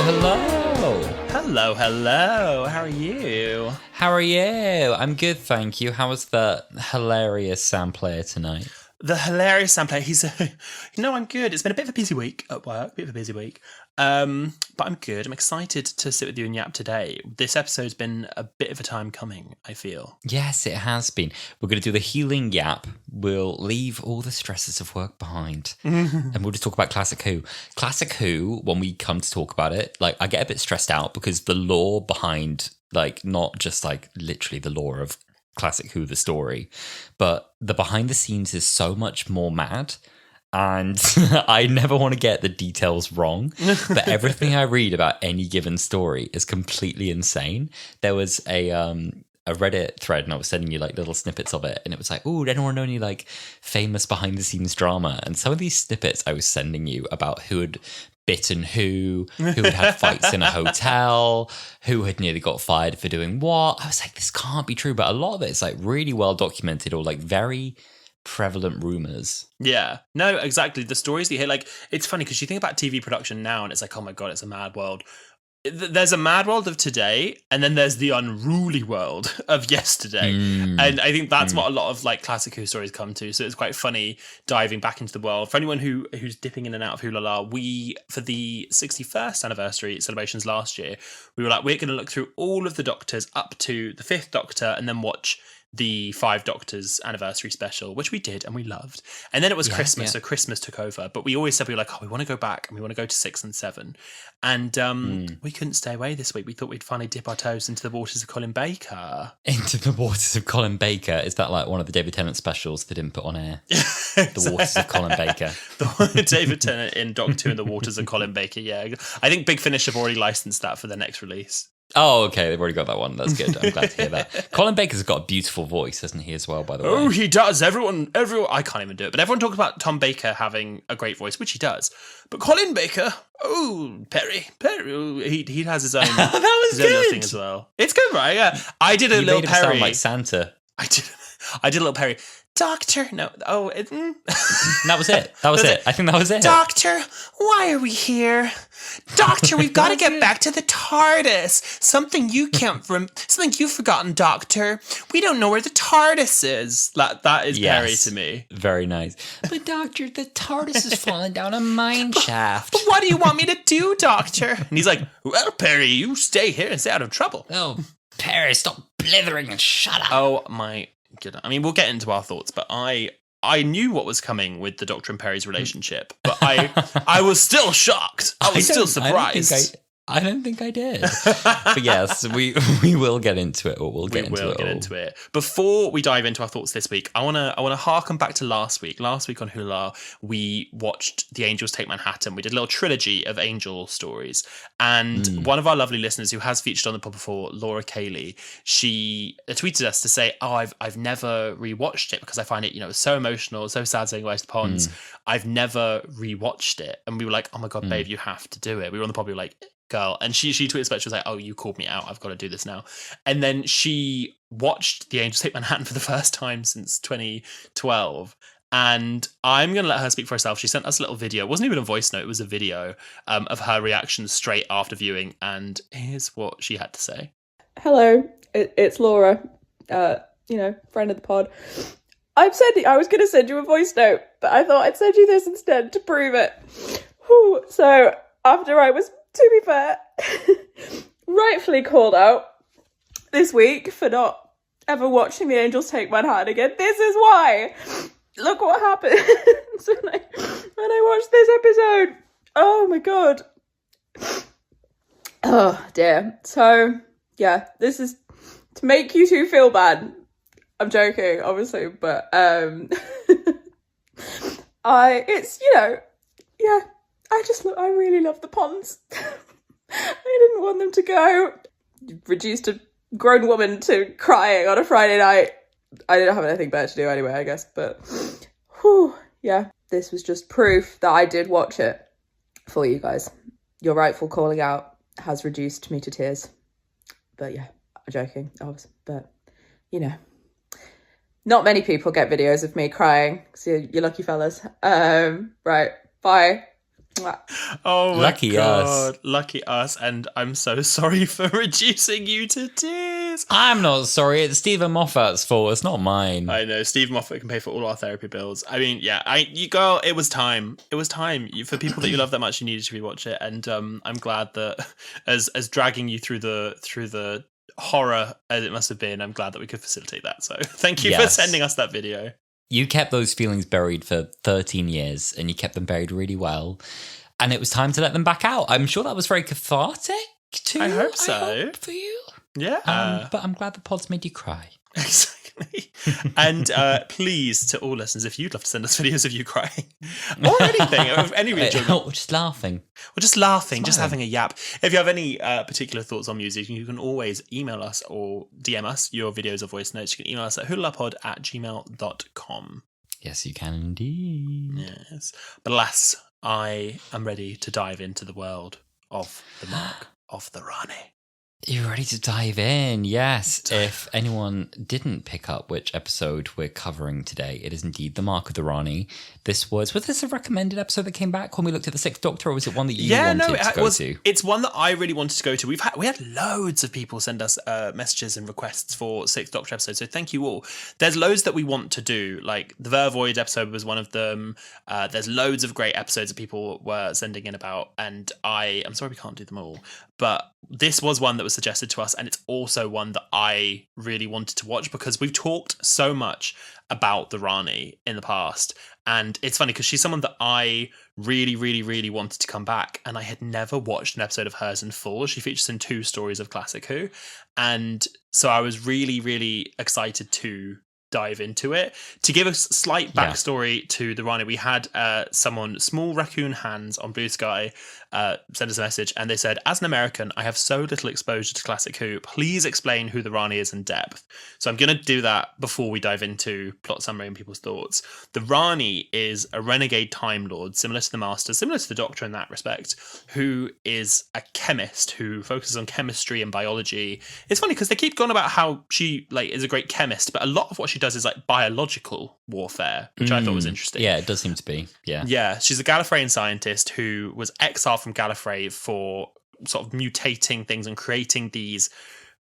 hello. Hello. How are you? How are you? I'm good, thank you. How was the hilarious Sam player tonight? The hilarious Sam player. I'm good. It's been a bit of a busy week at work, but I'm good. I'm excited to sit with you and yap today. This episode's been a bit of a time coming, I feel. Yes, it has been. We're going to do the healing yap. We'll leave all the stresses of work behind. And we'll just talk about Classic Who. Classic Who, when we come to talk about it, I get a bit stressed out because the lore behind, not just literally the lore of Classic Who, the story, but the behind the scenes is so much more mad. And I never want to get the details wrong, but everything I read about any given story is completely insane. There was a Reddit thread, and I was sending you little snippets of it, and it was oh, did anyone know any famous behind the scenes drama? And some of these snippets I was sending you about who had bitten who had had fights in a hotel, who had nearly got fired for doing what. I was this can't be true, but a lot of it is really well documented or very prevalent rumors. Yeah, no, exactly. The stories that you hear, it's funny because you think about TV production now and it's oh my God, it's a mad world. There's a mad world of today, and then there's the unruly world of yesterday. And I think that's what a lot of Classic Who stories come to. So it's quite funny diving back into the world. For anyone who's dipping in and out of Wholala, we, for the 61st anniversary celebrations last year, we were we're going to look through all of the Doctors up to the 5th Doctor and then watch the 5 Doctors anniversary special, which we did and we loved. And then it was Christmas, so Christmas took over. But we always said we were we want to go back and we want to go to 6 and 7. And we couldn't stay away this week. We thought we'd finally dip our toes into the waters of Colin Baker. Into the waters of Colin Baker? Is that one of the David Tennant specials they didn't put on air? The waters of Colin Baker. The David Tennant in Doctor Who and the waters of Colin Baker, yeah. I think Big Finish have already licensed that for their next release. Oh, okay. They've already got that one. That's good. I'm glad to hear that. Colin Baker's got a beautiful voice, hasn't he, as well, by the way? Oh, he does. Everyone, I can't even do it. But everyone talks about Tom Baker having a great voice, which he does. But Colin Baker, Perry, he has his own, that was his own little good. thing as well. It's good, right? Yeah. I did a little made him Perry. sound like Santa. I did a little Perry. Doctor, no, That was it. That was it. I think that was it. Doctor, why are we here? Doctor, we've got to get back to the TARDIS. Something you've forgotten, Doctor. We don't know where the TARDIS is. That is Perry to me. Very nice. But Doctor, the TARDIS is falling down a mine shaft. But what do you want me to do, Doctor? And he's well, Perry, you stay here and stay out of trouble. Oh, Perry, stop blithering and shut up. Oh my goodness. I mean, we'll get into our thoughts, but I knew what was coming with the Doctor and Perry's relationship, but I was still shocked. I was still surprised. I don't think I did. But yes, we will get into it, or we'll get into it. Before we dive into our thoughts this week, I wanna harken back to last week. Last week on Wholala, we watched The Angels Take Manhattan. We did a little trilogy of angel stories. And one of our lovely listeners who has featured on the pod before, Laura Cayley, she tweeted us to say, I've never rewatched it because I find it, so emotional, so sad saying goodbye to the ponds. I've never rewatched it. And we were oh my God, babe, you have to do it. We were on the pod, we were girl. And she tweeted back, she was oh, you called me out. I've got to do this now. And then she watched The Angels Take Manhattan for the first time since 2012. And I'm going to let her speak for herself. She sent us a little video. It wasn't even a voice note. It was a video of her reaction straight after viewing. And here's what she had to say. Hello, it's Laura, friend of the pod. I was going to send you a voice note, but I thought I'd send you this instead to prove it. Whew. So after I was, to be fair, rightfully called out this week for not ever watching The Angels Take Manhattan again, this is why. Look what happens when I watched this episode. Oh my God. Oh dear. So yeah, this is to make you two feel bad. I'm joking, obviously, but I really love the ponds. I didn't want them to go. Reduced a grown woman to crying on a Friday night. I didn't have anything better to do anyway, I guess, but this was just proof that I did watch it for you guys. Your rightful calling out has reduced me to tears. But yeah, I'm joking, obviously, but not many people get videos of me crying, so you're lucky fellas. Right, bye. Mwah. Oh my Lucky God. us. Lucky us. And I'm so sorry for reducing you to tears. I'm not sorry. It's Stephen Moffat's fault. It's not mine. I know. Steve Moffat can pay for all our therapy bills. I mean, yeah, you girl, it was time. It was time. For people that you love that much, you needed to rewatch it. And I'm glad that as dragging you through the horror as it must have been, I'm glad that we could facilitate that. So thank you for sending us that video. You kept those feelings buried for 13 years and you kept them buried really well. And it was time to let them back out. I'm sure that was very cathartic too. I hope so. I hope for you. Yeah. But I'm glad the pod's made you cry. Exactly. And please, to all listeners, if you'd love to send us videos of you crying or anything, or any region, or just laughing. Or just laughing, just Smiling. having a yap. If you have any particular thoughts on music, you can always email us or DM us your videos or voice notes. You can email us at hurtlepod@gmail.com. Yes, you can indeed. Yes. But alas, I am ready to dive into the world of the Mark of the Rani. You're ready to dive in, yes. If anyone didn't pick up which episode we're covering today, it is indeed The Mark of the Rani. Was this a recommended episode that came back when we looked at the Sixth Doctor, or was it one that you wanted to go to? It's one that I really wanted to go to. We had loads of people send us messages and requests for Sixth Doctor episodes, so thank you all. There's loads that we want to do, like the Vervoid episode was one of them. There's loads of great episodes that people were sending in about, and I'm sorry we can't do them all, but this was one that was suggested to us, and it's also one that I really wanted to watch because we've talked so much about the Rani in the past. And it's funny because she's someone that I really, really, really wanted to come back, and I had never watched an episode of hers in full. She features in 2 stories of Classic Who. And so I was really, really excited to dive into it. To give a slight backstory to the Rani, we had someone, Small Raccoon Hands on Blue Sky, send us a message, and they said, as an American, I have so little exposure to Classic Who. Please explain who the Rani is in depth. So I'm going to do that before we dive into plot summary and people's thoughts. The Rani is a renegade Time Lord, similar to the Master, similar to the Doctor in that respect, who is a chemist who focuses on chemistry and biology. It's funny because they keep going about how she is a great chemist, but a lot of what she does is biological warfare, which I thought was interesting. Yeah, it does seem to be. Yeah, she's a Gallifreyan scientist who was exiled from Gallifrey for sort of mutating things and creating these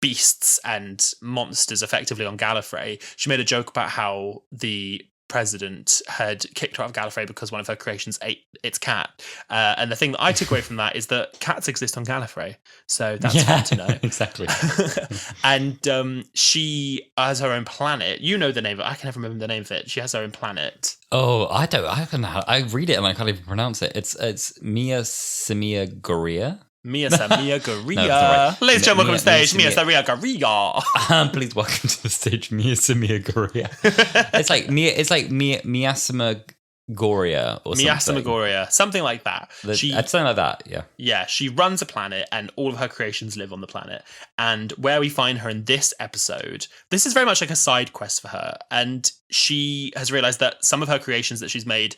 beasts and monsters effectively on Gallifrey. She made a joke about how the president had kicked her out of Gallifrey because one of her creations ate its cat. And the thing that I took away from that is that cats exist on Gallifrey. So that's fun to know. Exactly. And she has her own planet. You know the name of it. I can never remember the name of it. She has her own planet. Oh, I don't. I read it and I can't even pronounce it. It's Mia Samia Goria. Mia Samia Goria. No, right. Ladies and gentlemen, welcome to the stage, Mia Samia Goria. Please welcome to the stage, Mia Samia Goria. It's like Miasma Goria or something. Miasma Goria, something like that. Something like that, yeah. Yeah, she runs a planet and all of her creations live on the planet. And where we find her in this episode, this is very much like a side quest for her. And she has realized that some of her creations that she's made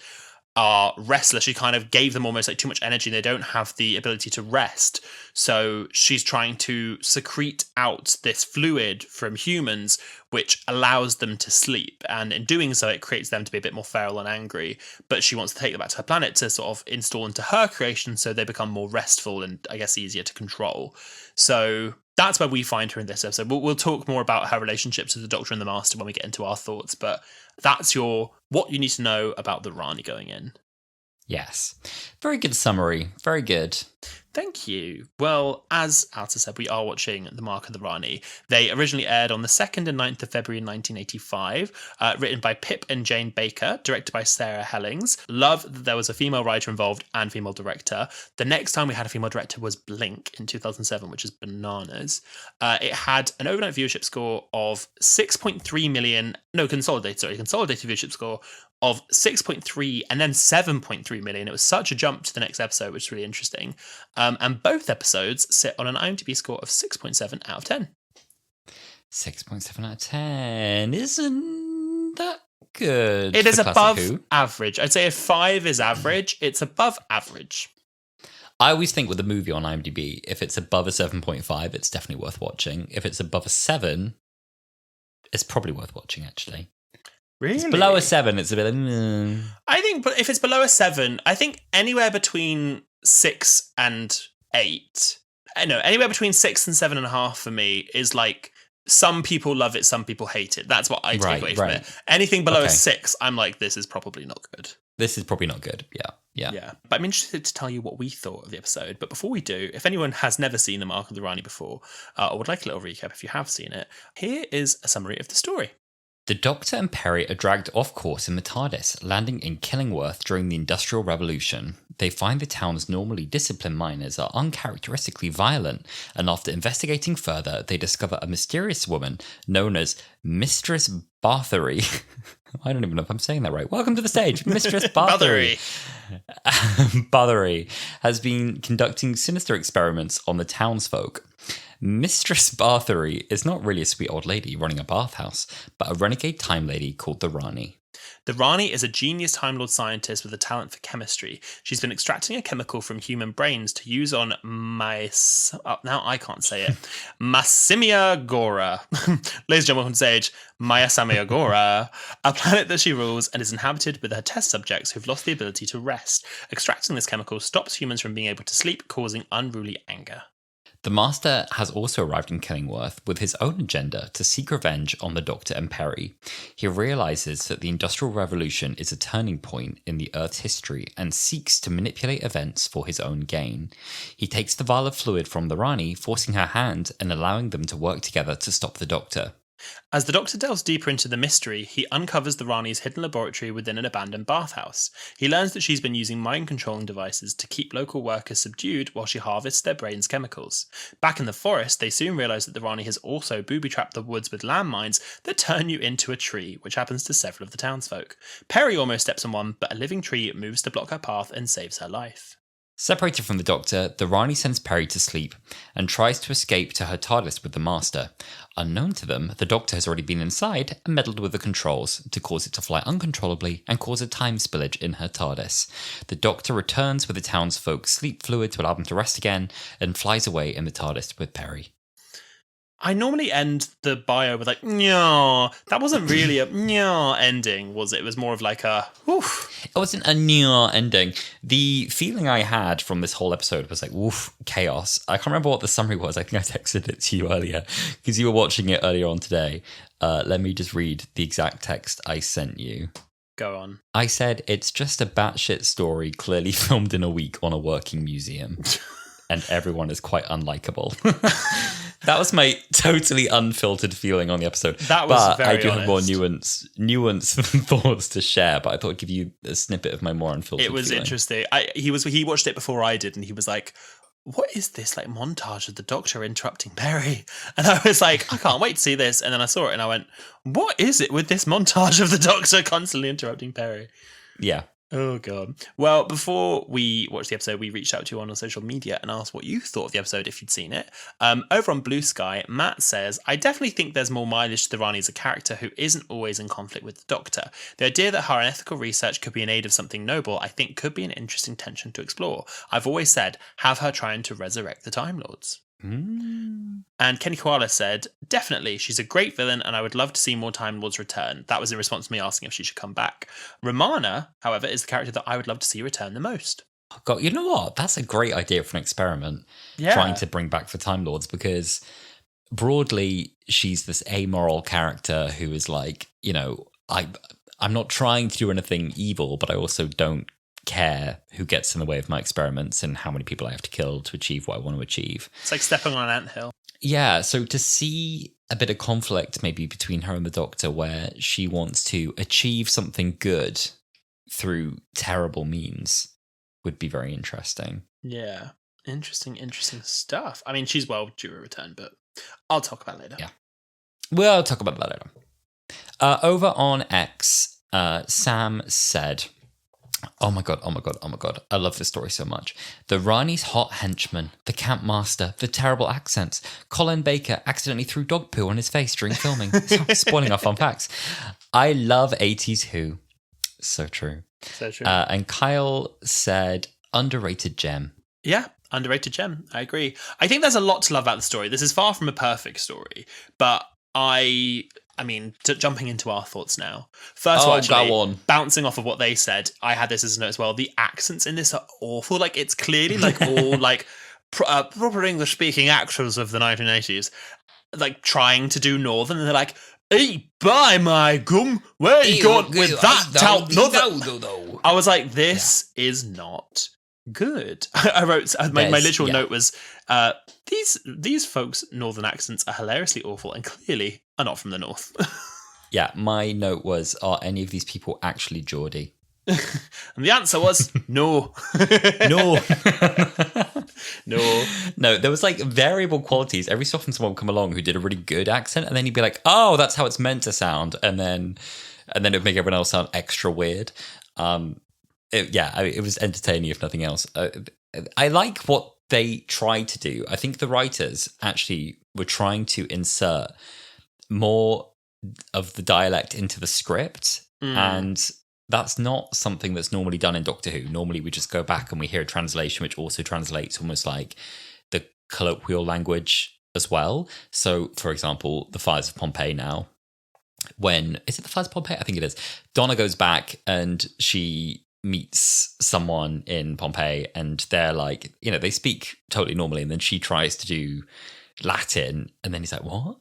are restless. She kind of gave them almost too much energy. They don't have the ability to rest. So she's trying to secrete out this fluid from humans, which allows them to sleep. And in doing so, it creates them to be a bit more feral and angry. But she wants to take them back to her planet to sort of install into her creation so they become more restful and, I guess, easier to control. So that's where we find her in this episode. We'll talk more about her relationship to the Doctor and the Master when we get into our thoughts, but that's what you need to know about the Rani going in. Yes. Very good summary. Very good. Thank you. Well, as Alta said, we are watching The Mark of the Rani. They originally aired on the 2nd and 9th of February 1985, written by Pip and Jane Baker, directed by Sarah Hellings. Love that there was a female writer involved and female director. The next time we had a female director was Blink in 2007, which is bananas. It had an overnight viewership score of 6.3 million, consolidated viewership score of 6.3 and then 7.3 million. It was such a jump to the next episode, which is really interesting. And both episodes sit on an IMDb score of 6.7 out of 10. 6.7 out of 10 isn't that good. It is above average. I'd say if 5 is average, it's above average. I always think with a movie on IMDb, if it's above a 7.5, it's definitely worth watching. If it's above a 7, it's probably worth watching, actually. Really? It's below a 7. It's a bit like, I think, but if it's below a 7, I think anywhere between 6 and 8. No, anywhere between 6 and 7.5 for me is like some people love it, some people hate it. That's what I take away from it. Anything below a 6, I'm like, this is probably not good. This is probably not good. Yeah. But I'm interested to tell you what we thought of the episode. But before we do, if anyone has never seen The Mark of the Rani before, or would like a little recap if you have seen it, here is a summary of the story. The Doctor and Perry are dragged off course in the TARDIS, landing in Killingworth during the Industrial Revolution. They find the town's normally disciplined miners are uncharacteristically violent, and after investigating further, they discover a mysterious woman known as Mistress Bathory. I don't even know if I'm saying that right. Welcome to the stage, Mistress Bathory. Bathory has been conducting sinister experiments on the townsfolk. Mistress Bathory is not really a sweet old lady running a bathhouse, but a renegade time lady called the Rani. The Rani is a genius Time Lord scientist with a talent for chemistry. She's been extracting a chemical from human brains to use on now I can't say it. Massimia Gora. Ladies and gentlemen on stage, Mayasamia Gora, a planet that she rules and is inhabited with her test subjects who've lost the ability to rest. Extracting this chemical stops humans from being able to sleep, causing unruly anger. The Master has also arrived in Killingworth with his own agenda to seek revenge on the Doctor and Perry. He realises that the Industrial Revolution is a turning point in the Earth's history and seeks to manipulate events for his own gain. He takes the vial of fluid from the Rani, forcing her hand and allowing them to work together to stop the Doctor. As the Doctor delves deeper into the mystery, he uncovers the Rani's hidden laboratory within an abandoned bathhouse. He learns that she's been using mind-controlling devices to keep local workers subdued while she harvests their brains' chemicals. Back in the forest, they soon realise that the Rani has also booby-trapped the woods with landmines that turn you into a tree, which happens to several of the townsfolk. Perry almost steps on one, but a living tree moves to block her path and saves her life. Separated from the Doctor, the Rani sends Perry to sleep and tries to escape to her TARDIS with the Master. Unknown to them, the Doctor has already been inside and meddled with the controls to cause it to fly uncontrollably and cause a time spillage in her TARDIS. The Doctor returns with the townsfolk's sleep fluid to allow them to rest again and flies away in the TARDIS with Perry. I normally end the bio with like, "Nyah." That wasn't really a "nyah" ending, was it? It was more of like a, "oof." It wasn't a nyah ending. The feeling I had from this whole episode was like, woof, chaos. I can't remember what the summary was. I think I texted it to you earlier because you were watching it earlier on today. Let me just read the exact text I sent you. Go on. I said, it's just a batshit story clearly filmed in a week on a working museum. And everyone is quite unlikable. That was my totally unfiltered feeling on the episode. That was but very I do honest. have more nuanced thoughts to share, but I thought I'd give you a snippet of my more unfiltered It was feeling. interesting. He watched it before I did, and he was like, "What is this like montage of the Doctor interrupting Perry?" And I was like, "I can't wait to see this." And then I saw it, and I went, "What is it with this montage of the Doctor constantly interrupting Perry?" Yeah. Oh, God. Well, before we watched the episode, we reached out to you on our social media and asked what you thought of the episode if you'd seen it. Over on Blue Sky, Matt says, I definitely think there's more mileage to the Rani as a character who isn't always in conflict with the Doctor. The idea that her unethical research could be in aid of something noble, I think could be an interesting tension to explore. I've always said, have her trying to resurrect the Time Lords. And Kenny Koala said, definitely, she's a great villain and I would love to see more Time Lords return. That was in response to me asking if she should come back. Romana, however, is the character that I would love to see return the most. Oh, God, you know what? That's a great idea for an experiment. Yeah. Trying to bring back the Time Lords, because broadly, she's this amoral character who is like, you know, I'm not trying to do anything evil, but I also don't care who gets in the way of my experiments and how many people I have to kill to achieve what I want to achieve. It's like stepping on an anthill. Yeah, so to see a bit of conflict maybe between her and the Doctor where she wants to achieve something good through terrible means would be very interesting. Yeah. Interesting stuff. I mean, she's well due a return, but I'll talk about it later. Yeah. We'll talk about that later. Over on X, Sam said, Oh my god. I love this story so much. The Rani's hot henchman, the camp master, the terrible accents. Colin Baker accidentally threw dog poo on his face during filming. Spoiling our fun facts. I love 80s Who. So true. So true. And Kyle said, underrated gem. Yeah, underrated gem. I agree. I think there's a lot to love about the story. This is far from a perfect story, but I jumping into our thoughts now. First of all, actually, go on. bouncing off of what they said, I had this as a note as well. The accents in this are awful. Like, it's clearly like all like proper English speaking actors of the 1980s, like trying to do Northern, and they're like, "Hey, by my gum, where you going with that tout?" I was like, this is not good. I wrote my literal note was these folks' northern accents are hilariously awful and clearly are not from the north. Yeah, my note was, are any of these people actually Geordie? And the answer was no. No. No. There was like variable qualities. Every so often someone would come along who did a really good accent, and then you'd be like, oh, that's how it's meant to sound, and then it would make everyone else sound extra weird. It was entertaining if nothing else. I like what they tried to do. I think the writers actually were trying to insert more of the dialect into the script, and that's not something that's normally done in Doctor Who. Normally we just go back and we hear a translation which also translates almost like the colloquial language as well. So, for example, the Fires of Pompeii now, is it the Fires of Pompeii? I think it is. Donna goes back and she meets someone in Pompeii, and they're like, they speak totally normally, and then she tries to do Latin, and then he's like, what?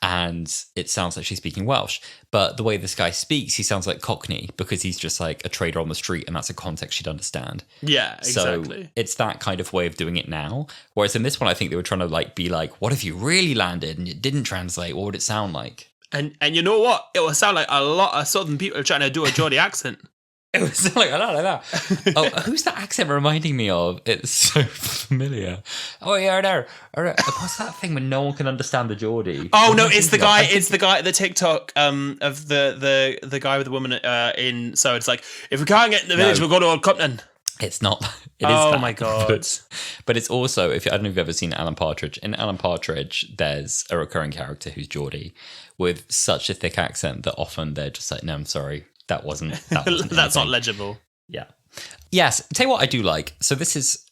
And it sounds like she's speaking Welsh. But the way this guy speaks, he sounds like Cockney, because he's just like a trader on the street, and that's a context she'd understand. Yeah, exactly. So it's that kind of way of doing it now. Whereas in this one, I think they were trying to like be like, what if you really landed and it didn't translate? What would it sound like? And you know what? It would sound like a lot of Southern people trying to do a Geordie accent. It was like a lot like that. Oh, who's that accent reminding me of? It's so familiar. Oh, yeah, there. What's that thing when no one can understand the Geordie? Oh no, it's the guy. It's the guy at the TikTok of the guy with the woman in. So it's like, if we can't get in the village, we'll go to Old Cupton. It's not. It is oh my god! But it's also, I don't know if you've ever seen Alan Partridge. In Alan Partridge, there's a recurring character who's Geordie with such a thick accent that often they're just like, no, I'm sorry. That wasn't That's not legible. Yeah. Yes. Tell you what I do like. So this is,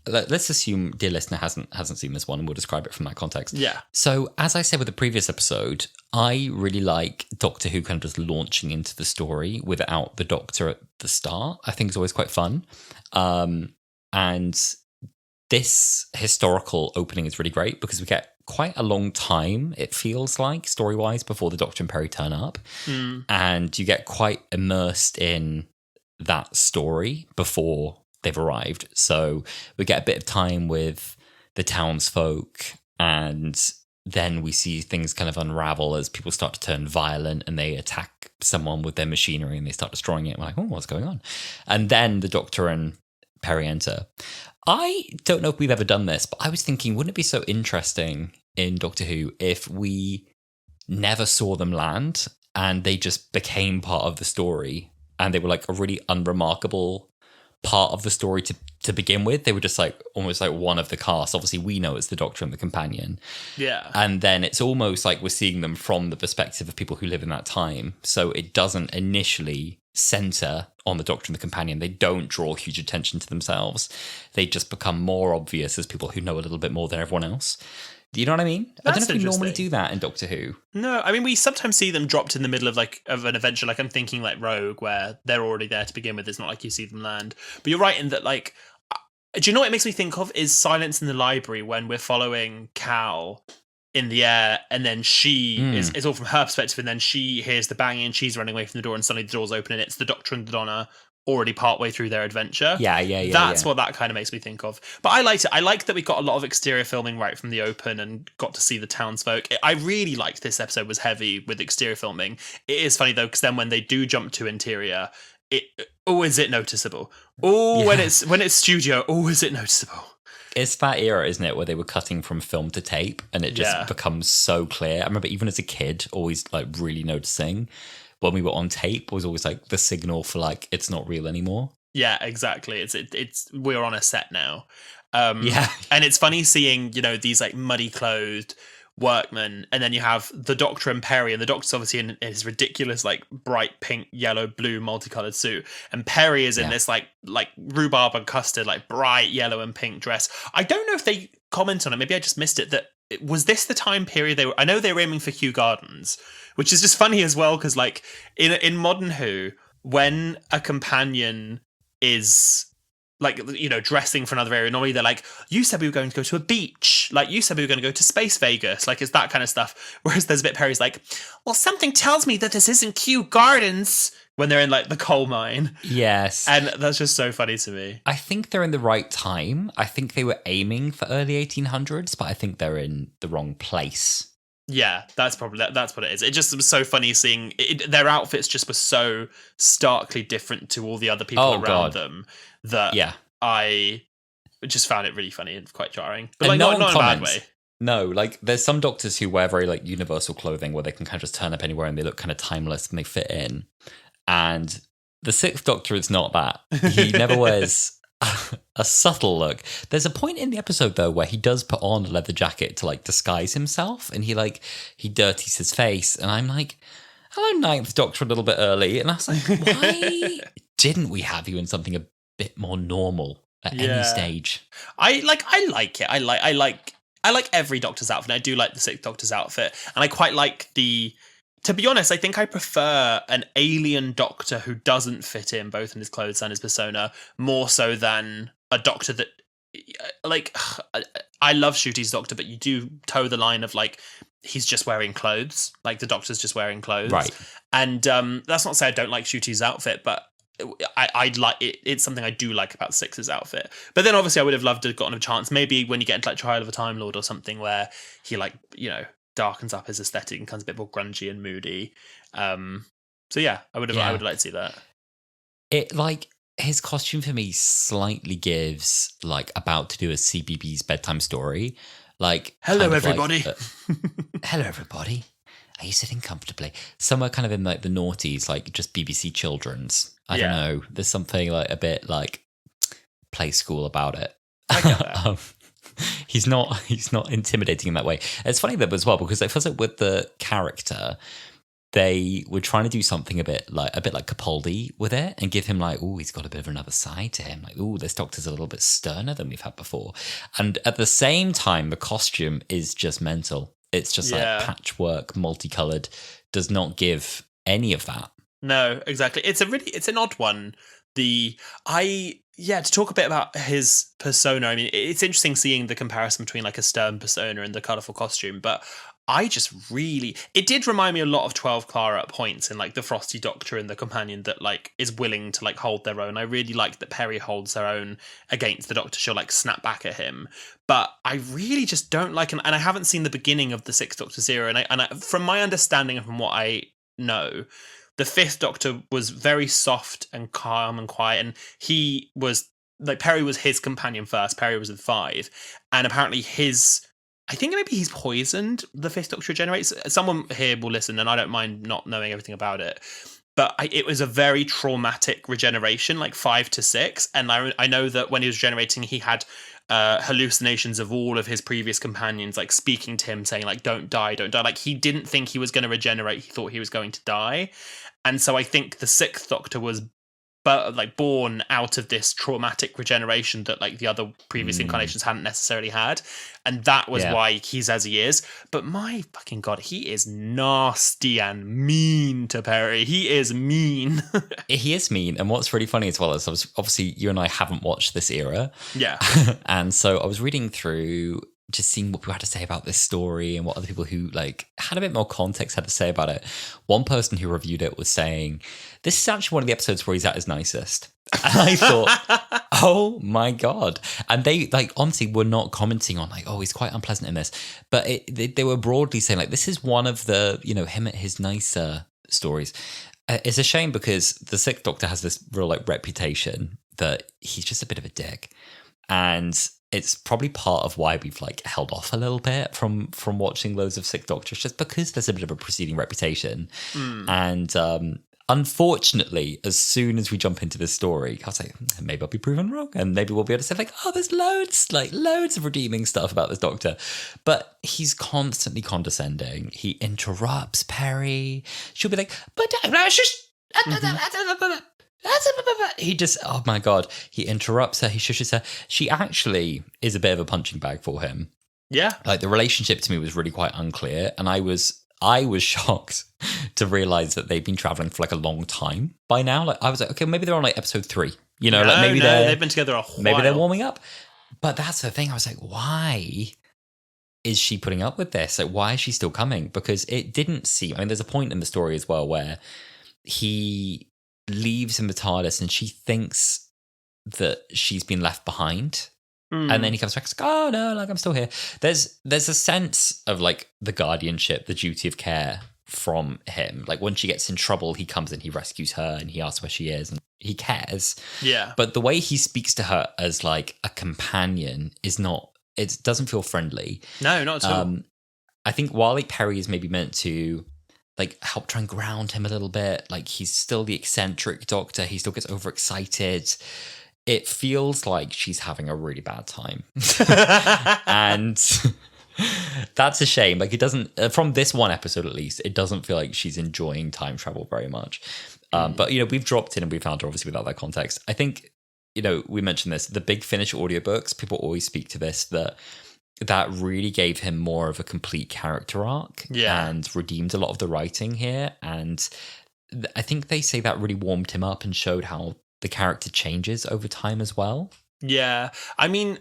let's assume dear listener hasn't seen this one, and we'll describe it from that context. Yeah. So as I said with the previous episode, I really like Doctor Who kind of just launching into the story without the Doctor at the start. I think it's always quite fun. And this historical opening is really great because we get quite a long time, it feels like, story-wise, before the Doctor and Perry turn up. And you get quite immersed in that story before they've arrived. So we get a bit of time with the townsfolk, and then we see things kind of unravel as people start to turn violent and they attack someone with their machinery and they start destroying it. We're like, oh, what's going on? And then the Doctor and Perry enter. I don't know if we've ever done this, but I was thinking, wouldn't it be so interesting in Doctor Who if we never saw them land and they just became part of the story, and they were like a really unremarkable part of the story to begin with? They were just like almost like one of the cast. Obviously, we know it's the Doctor and the companion. Yeah. And then it's almost like we're seeing them from the perspective of people who live in that time. So it doesn't initially center on the Doctor and the companion. They don't draw huge attention to themselves. They just become more obvious as people who know a little bit more than everyone else. Do you know what I mean? I don't know if we normally do that in Doctor Who. No, I mean, we sometimes see them dropped in the middle of an adventure. Like, I'm thinking like Rogue, where they're already there to begin with. It's not like you see them land. But you're right in that, like, do you know what it makes me think of is Silence in the Library, when we're following Cal in the air, and then she is all from her perspective, and then she hears the banging and she's running away from the door, and suddenly the door's open and it's the Doctor and Donna already partway through their adventure. Yeah. That's what that kind of makes me think of. But I liked it. I liked that we got a lot of exterior filming right from the open and got to see the townsfolk. I really liked this episode was heavy with exterior filming. It is funny though, because then when they do jump to interior, is it noticeable? When it's studio, is it noticeable? It's that era, isn't it, where they were cutting from film to tape, and it just becomes so clear. I remember even as a kid, always like really noticing when we were on tape was always like the signal for like it's not real anymore. Yeah, exactly. It's we're on a set now. And it's funny seeing these like muddy clothed workmen, and then you have the Doctor and Perry, and the Doctor's obviously in his ridiculous like bright pink, yellow, blue multicolored suit, and Perry is in this like rhubarb and custard like bright yellow and pink dress. I don't know if they comment on it, maybe I just missed it, that was this the time period I know they were aiming for Kew Gardens, which is just funny as well, because like in modern Who, when a companion is like, you know, dressing for another area, normally they're like, you said we were going to go to a beach, like you said we were going to go to Space Vegas, like it's that kind of stuff. Whereas there's a bit Perry's like, well, something tells me that this isn't Kew Gardens, when they're in like the coal mine. Yes. And that's just so funny to me. I think they're in the right time. I think they were aiming for early 1800s, but I think they're in the wrong place. Yeah, that's what it is. It just was so funny seeing their outfits just were so starkly different to all the other people around them that I just found it really funny and quite jarring. But like, not in a bad way. No, like there's some Doctors who wear very like universal clothing where they can kind of just turn up anywhere and they look kind of timeless and they fit in. And the Sixth Doctor is not that. He never wears a subtle look. There's a point in the episode though where he does put on a leather jacket to like disguise himself, and he dirties his face, and I'm like, hello, Ninth Doctor, a little bit early. And I was like, why didn't we have you in something a bit more normal at any stage? I like it. I like every Doctor's outfit. I do like the Sixth Doctor's outfit, and I quite like to be honest, I think I prefer an alien Doctor who doesn't fit in both in his clothes and his persona more so than a Doctor that, like, I love Ncuti's Doctor, but you do toe the line of like, he's just wearing clothes, like the Doctor's just wearing clothes, right? And that's not to say I don't like Ncuti's outfit, but I'd like it. It's something I do like about Six's outfit. But then obviously I would have loved to have gotten a chance, maybe when you get into like Trial of a Time Lord or something, where he like, you know, darkens up his aesthetic and becomes a bit more grungy and moody. So yeah, I would have liked to see that. It like his costume for me slightly gives like about to do a CBBS bedtime story. Like, hello everybody. Hello everybody. Are you sitting comfortably? Somewhere kind of in like the noughties, like just BBC Children's. I don't know. There's something like a bit like play school about it. I get that. He's not intimidating in that way. It's funny though as well, because it feels like with the character, they were trying to do something a bit like Capaldi with it and give him like, oh, he's got a bit of another side to him. Like, oh, this Doctor's a little bit sterner than we've had before. And at the same time, the costume is just mental. It's just like patchwork, multicolored, does not give any of that. No, exactly. It's an odd one. To talk a bit about his persona, I mean, it's interesting seeing the comparison between like a stern persona and the colourful costume, but it did remind me a lot of 12 Clara at points in like the Frosty Doctor and the companion that like is willing to like hold their own. I really like that Perry holds their own against the Doctor. She'll like snap back at him, but I really just don't like, and I haven't seen the beginning of the Sixth Doctor's era, and I, from my understanding and from what I know, the Fifth Doctor was very soft and calm and quiet, and he was like, Perry was his companion first. Perry was in 5, and apparently I think maybe he's poisoned. The Fifth Doctor regenerates. Someone here will listen, and I don't mind not knowing everything about it. But it was a very traumatic regeneration, like 5 to 6, and I know that when he was regenerating, he had hallucinations of all of his previous companions, like speaking to him, saying like, don't die. Like, he didn't think he was going to regenerate. He thought he was going to die. And so I think the Sixth Doctor was born out of this traumatic regeneration that like the other previous incarnations hadn't necessarily had, and that was why he's as he is. But my fucking god, he is nasty and mean to Perry. He is mean. He is mean, and what's really funny as well is obviously you and I haven't watched this era, and so I was reading through, just seeing what people had to say about this story and what other people who like had a bit more context had to say about it. One person who reviewed it was saying, this is actually one of the episodes where he's at his nicest. And I thought, oh my God. And they like honestly were not commenting on like, oh, he's quite unpleasant in this. But they were broadly saying like, this is one of the, you know, him at his nicer stories. It's a shame because the Sixth Doctor has this real like reputation that he's just a bit of a dick. And it's probably part of why we've like held off a little bit from watching loads of Sixth Doctors, just because there's a bit of a preceding reputation. And Unfortunately, as soon as we jump into this story, I'll say, maybe I'll be proven wrong. And maybe we'll be able to say, like, oh, there's loads of redeeming stuff about this Doctor. But he's constantly condescending. He interrupts Perry. She'll be like, but he just, oh my God, he interrupts her. He shushes her. She actually is a bit of a punching bag for him. Yeah. Like, the relationship to me was really quite unclear. And I was shocked to realize that they've been traveling for like a long time by now. Like, I was like, okay, maybe they're on like episode 3. You know, like maybe they've been together a while. Maybe they're warming up. But that's the thing. I was like, why is she putting up with this? Like, why is she still coming? Because it didn't seem. I mean, there's a point in the story as well where he leaves in the TARDIS and she thinks that she's been left behind. And then he comes back and says, oh no, like, I'm still here. There's a sense of like the guardianship, the duty of care from him. Like, when she gets in trouble, he comes and he rescues her and he asks where she is and he cares. Yeah. But the way he speaks to her as like a companion is not, it doesn't feel friendly. No, not at all. I think while like Perry is maybe meant to like help try and ground him a little bit, like he's still the eccentric Doctor, he still gets overexcited. It feels like she's having a really bad time. And that's a shame. Like, it doesn't, from this one episode at least, it doesn't feel like she's enjoying time travel very much. But, you know, we've dropped in and we found her obviously without that context. I think, you know, we mentioned this, the Big Finish audiobooks, people always speak to this, that really gave him more of a complete character arc and redeemed a lot of the writing here. And I think they say that really warmed him up and showed how the character changes over time as well. Yeah. I mean,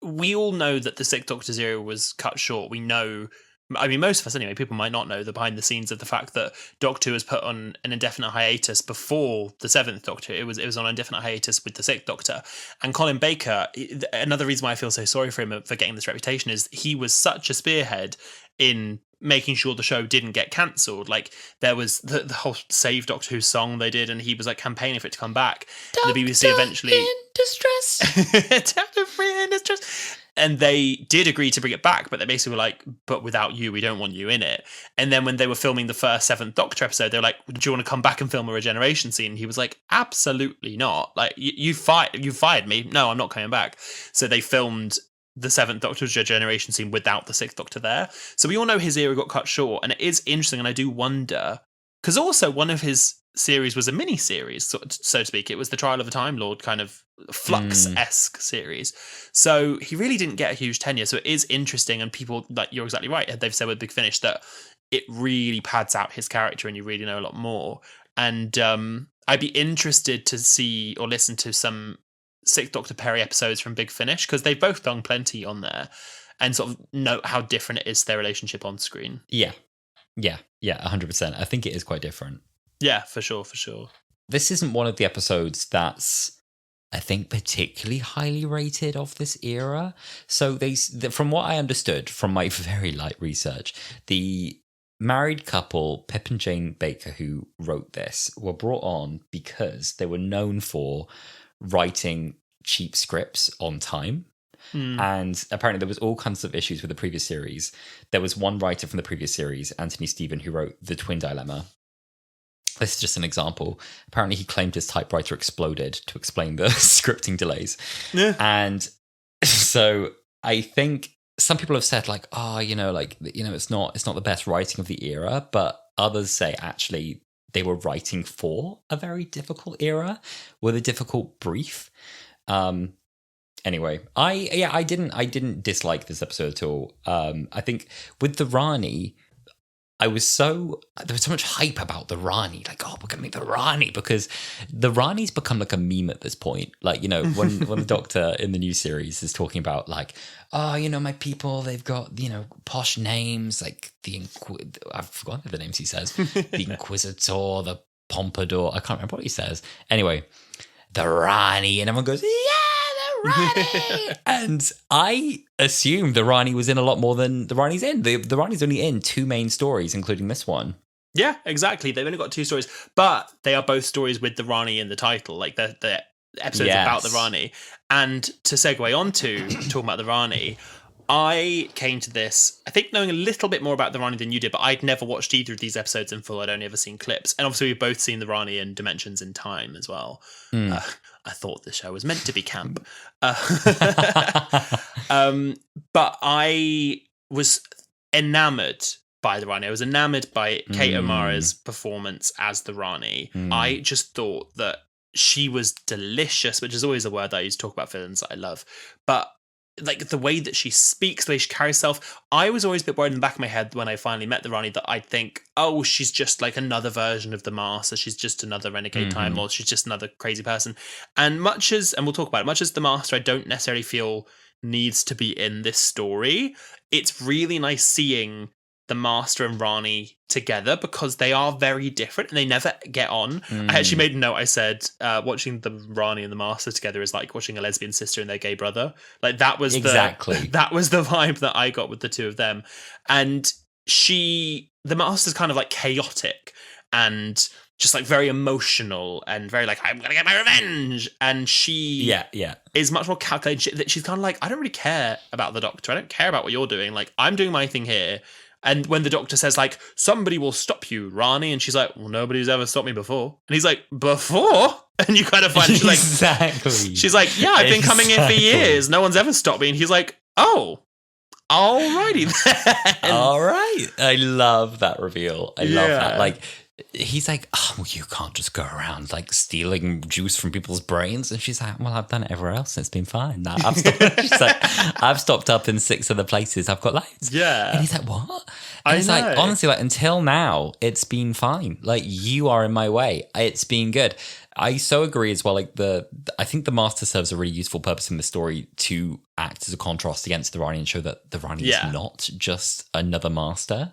we all know that the Sixth Doctor's era was cut short. We know, I mean, most of us anyway, people might not know the behind the scenes of the fact that Doctor Who was put on an indefinite hiatus before the Seventh Doctor. It was on an indefinite hiatus with the Sixth Doctor. And Colin Baker, another reason why I feel so sorry for him for getting this reputation is he was such a spearhead in making sure the show didn't get cancelled. Like, there was the whole Save Doctor Who song they did, and he was like campaigning for it to come back. Doctor the BBC eventually in distress. Doctor in distress. And they did agree to bring it back, but they basically were like, but without you, we don't want you in it. And then when they were filming the first Seventh Doctor episode, they were like, do you want to come back and film a regeneration scene? He was like, absolutely not. Like, you fired me. No, I'm not coming back. So they filmed the Seventh Doctor's regeneration scene without the Sixth Doctor there. So we all know his era got cut short, and it is interesting, and I do wonder, because also one of his series was a mini-series, so to speak. It was the Trial of a Time Lord kind of Flux-esque series. So he really didn't get a huge tenure, so it is interesting, and people, like, you're exactly right, they've said with Big Finish that it really pads out his character and you really know a lot more. And I'd be interested to see or listen to some Sixth Doctor Perry episodes from Big Finish, because they've both done plenty on there, and sort of note how different it is to their relationship on screen. Yeah, 100%. I think it is quite different. Yeah, for sure. This isn't one of the episodes that's, I think, particularly highly rated of this era. So from what I understood from my very light research, the married couple, Pip and Jane Baker, who wrote this, were brought on because they were known for writing cheap scripts on time. And apparently there was all kinds of issues with the previous series. There was one writer from the previous series, Anthony Stephen, who wrote The Twin Dilemma. This is just an example. Apparently he claimed his typewriter exploded to explain the scripting delays. Yeah. And so I think some people have said, like, it's not the best writing of the era, but others say actually they were writing for a very difficult era with a difficult brief. Anyway, I didn't dislike this episode at all. I think with the Rani, there was so much hype about the Rani, like, oh, we're gonna meet the Rani, because the Rani's become like a meme at this point. Like, you know, when the Doctor in the new series is talking about, like, oh, you know, my people, they've got, you know, posh names, like I've forgotten the names he says, the Inquisitor, the Pompadour, I can't remember what he says. Anyway, the Rani, and everyone goes, yeah, Rani! And I assumed the Rani was in a lot more than the Rani's in. The Rani's only in 2 main stories, including this one. Yeah, exactly. They've only got 2 stories, but they are both stories with the Rani in the title. Like, the episodes about the Rani. And to segue on to talking about the Rani, I came to this, I think, knowing a little bit more about the Rani than you did, but I'd never watched either of these episodes in full. I'd only ever seen clips. And obviously, we've both seen the Rani in Dimensions in Time as well. I thought the show was meant to be camp. But I was enamored by the Rani. I was enamored by Kate O'Mara's performance as the Rani. I just thought that she was delicious, which is always a word I use to talk about villains that I love. But like the way that she speaks, the way she carries herself, I was always a bit worried in the back of my head when I finally met the Rani that I'd think, oh, she's just like another version of the Master. She's just another renegade Time Lord. She's just another crazy person. And much as, and we'll talk about it, much as the Master I don't necessarily feel needs to be in this story, it's really nice seeing the Master and Rani together because they are very different and they never get on. I actually made a note. I said watching the Rani and the Master together is like watching a lesbian sister and their gay brother. Like that was that was the vibe that I got with the two of them. And the Master's kind of like chaotic and just like very emotional and very like, I'm gonna get my revenge. And she is much more calculated. She's kind of like, I don't really care about the Doctor. I don't care about what you're doing. Like I'm doing my thing here. And when the Doctor says, like, somebody will stop you, Rani, and she's like, well, nobody's ever stopped me before. And he's like, before? And you kind of find she's like, exactly. She's like, yeah, I've been coming in for years. No one's ever stopped me. And he's like, oh, alrighty then. All right. I love that reveal. I love that. Like, he's like, oh, well, you can't just go around like stealing juice from people's brains. And she's like, well, I've done it everywhere else and it's been fine. She's like, I've stopped up in 6 other places. I've got lights. Yeah. And he's like, what? And he's like, honestly, like until now, it's been fine. Like you are in my way. It's been good. I so agree as well. Like I think the Master serves a really useful purpose in the story to act as a contrast against the Rani and show that the Rani is not just another Master.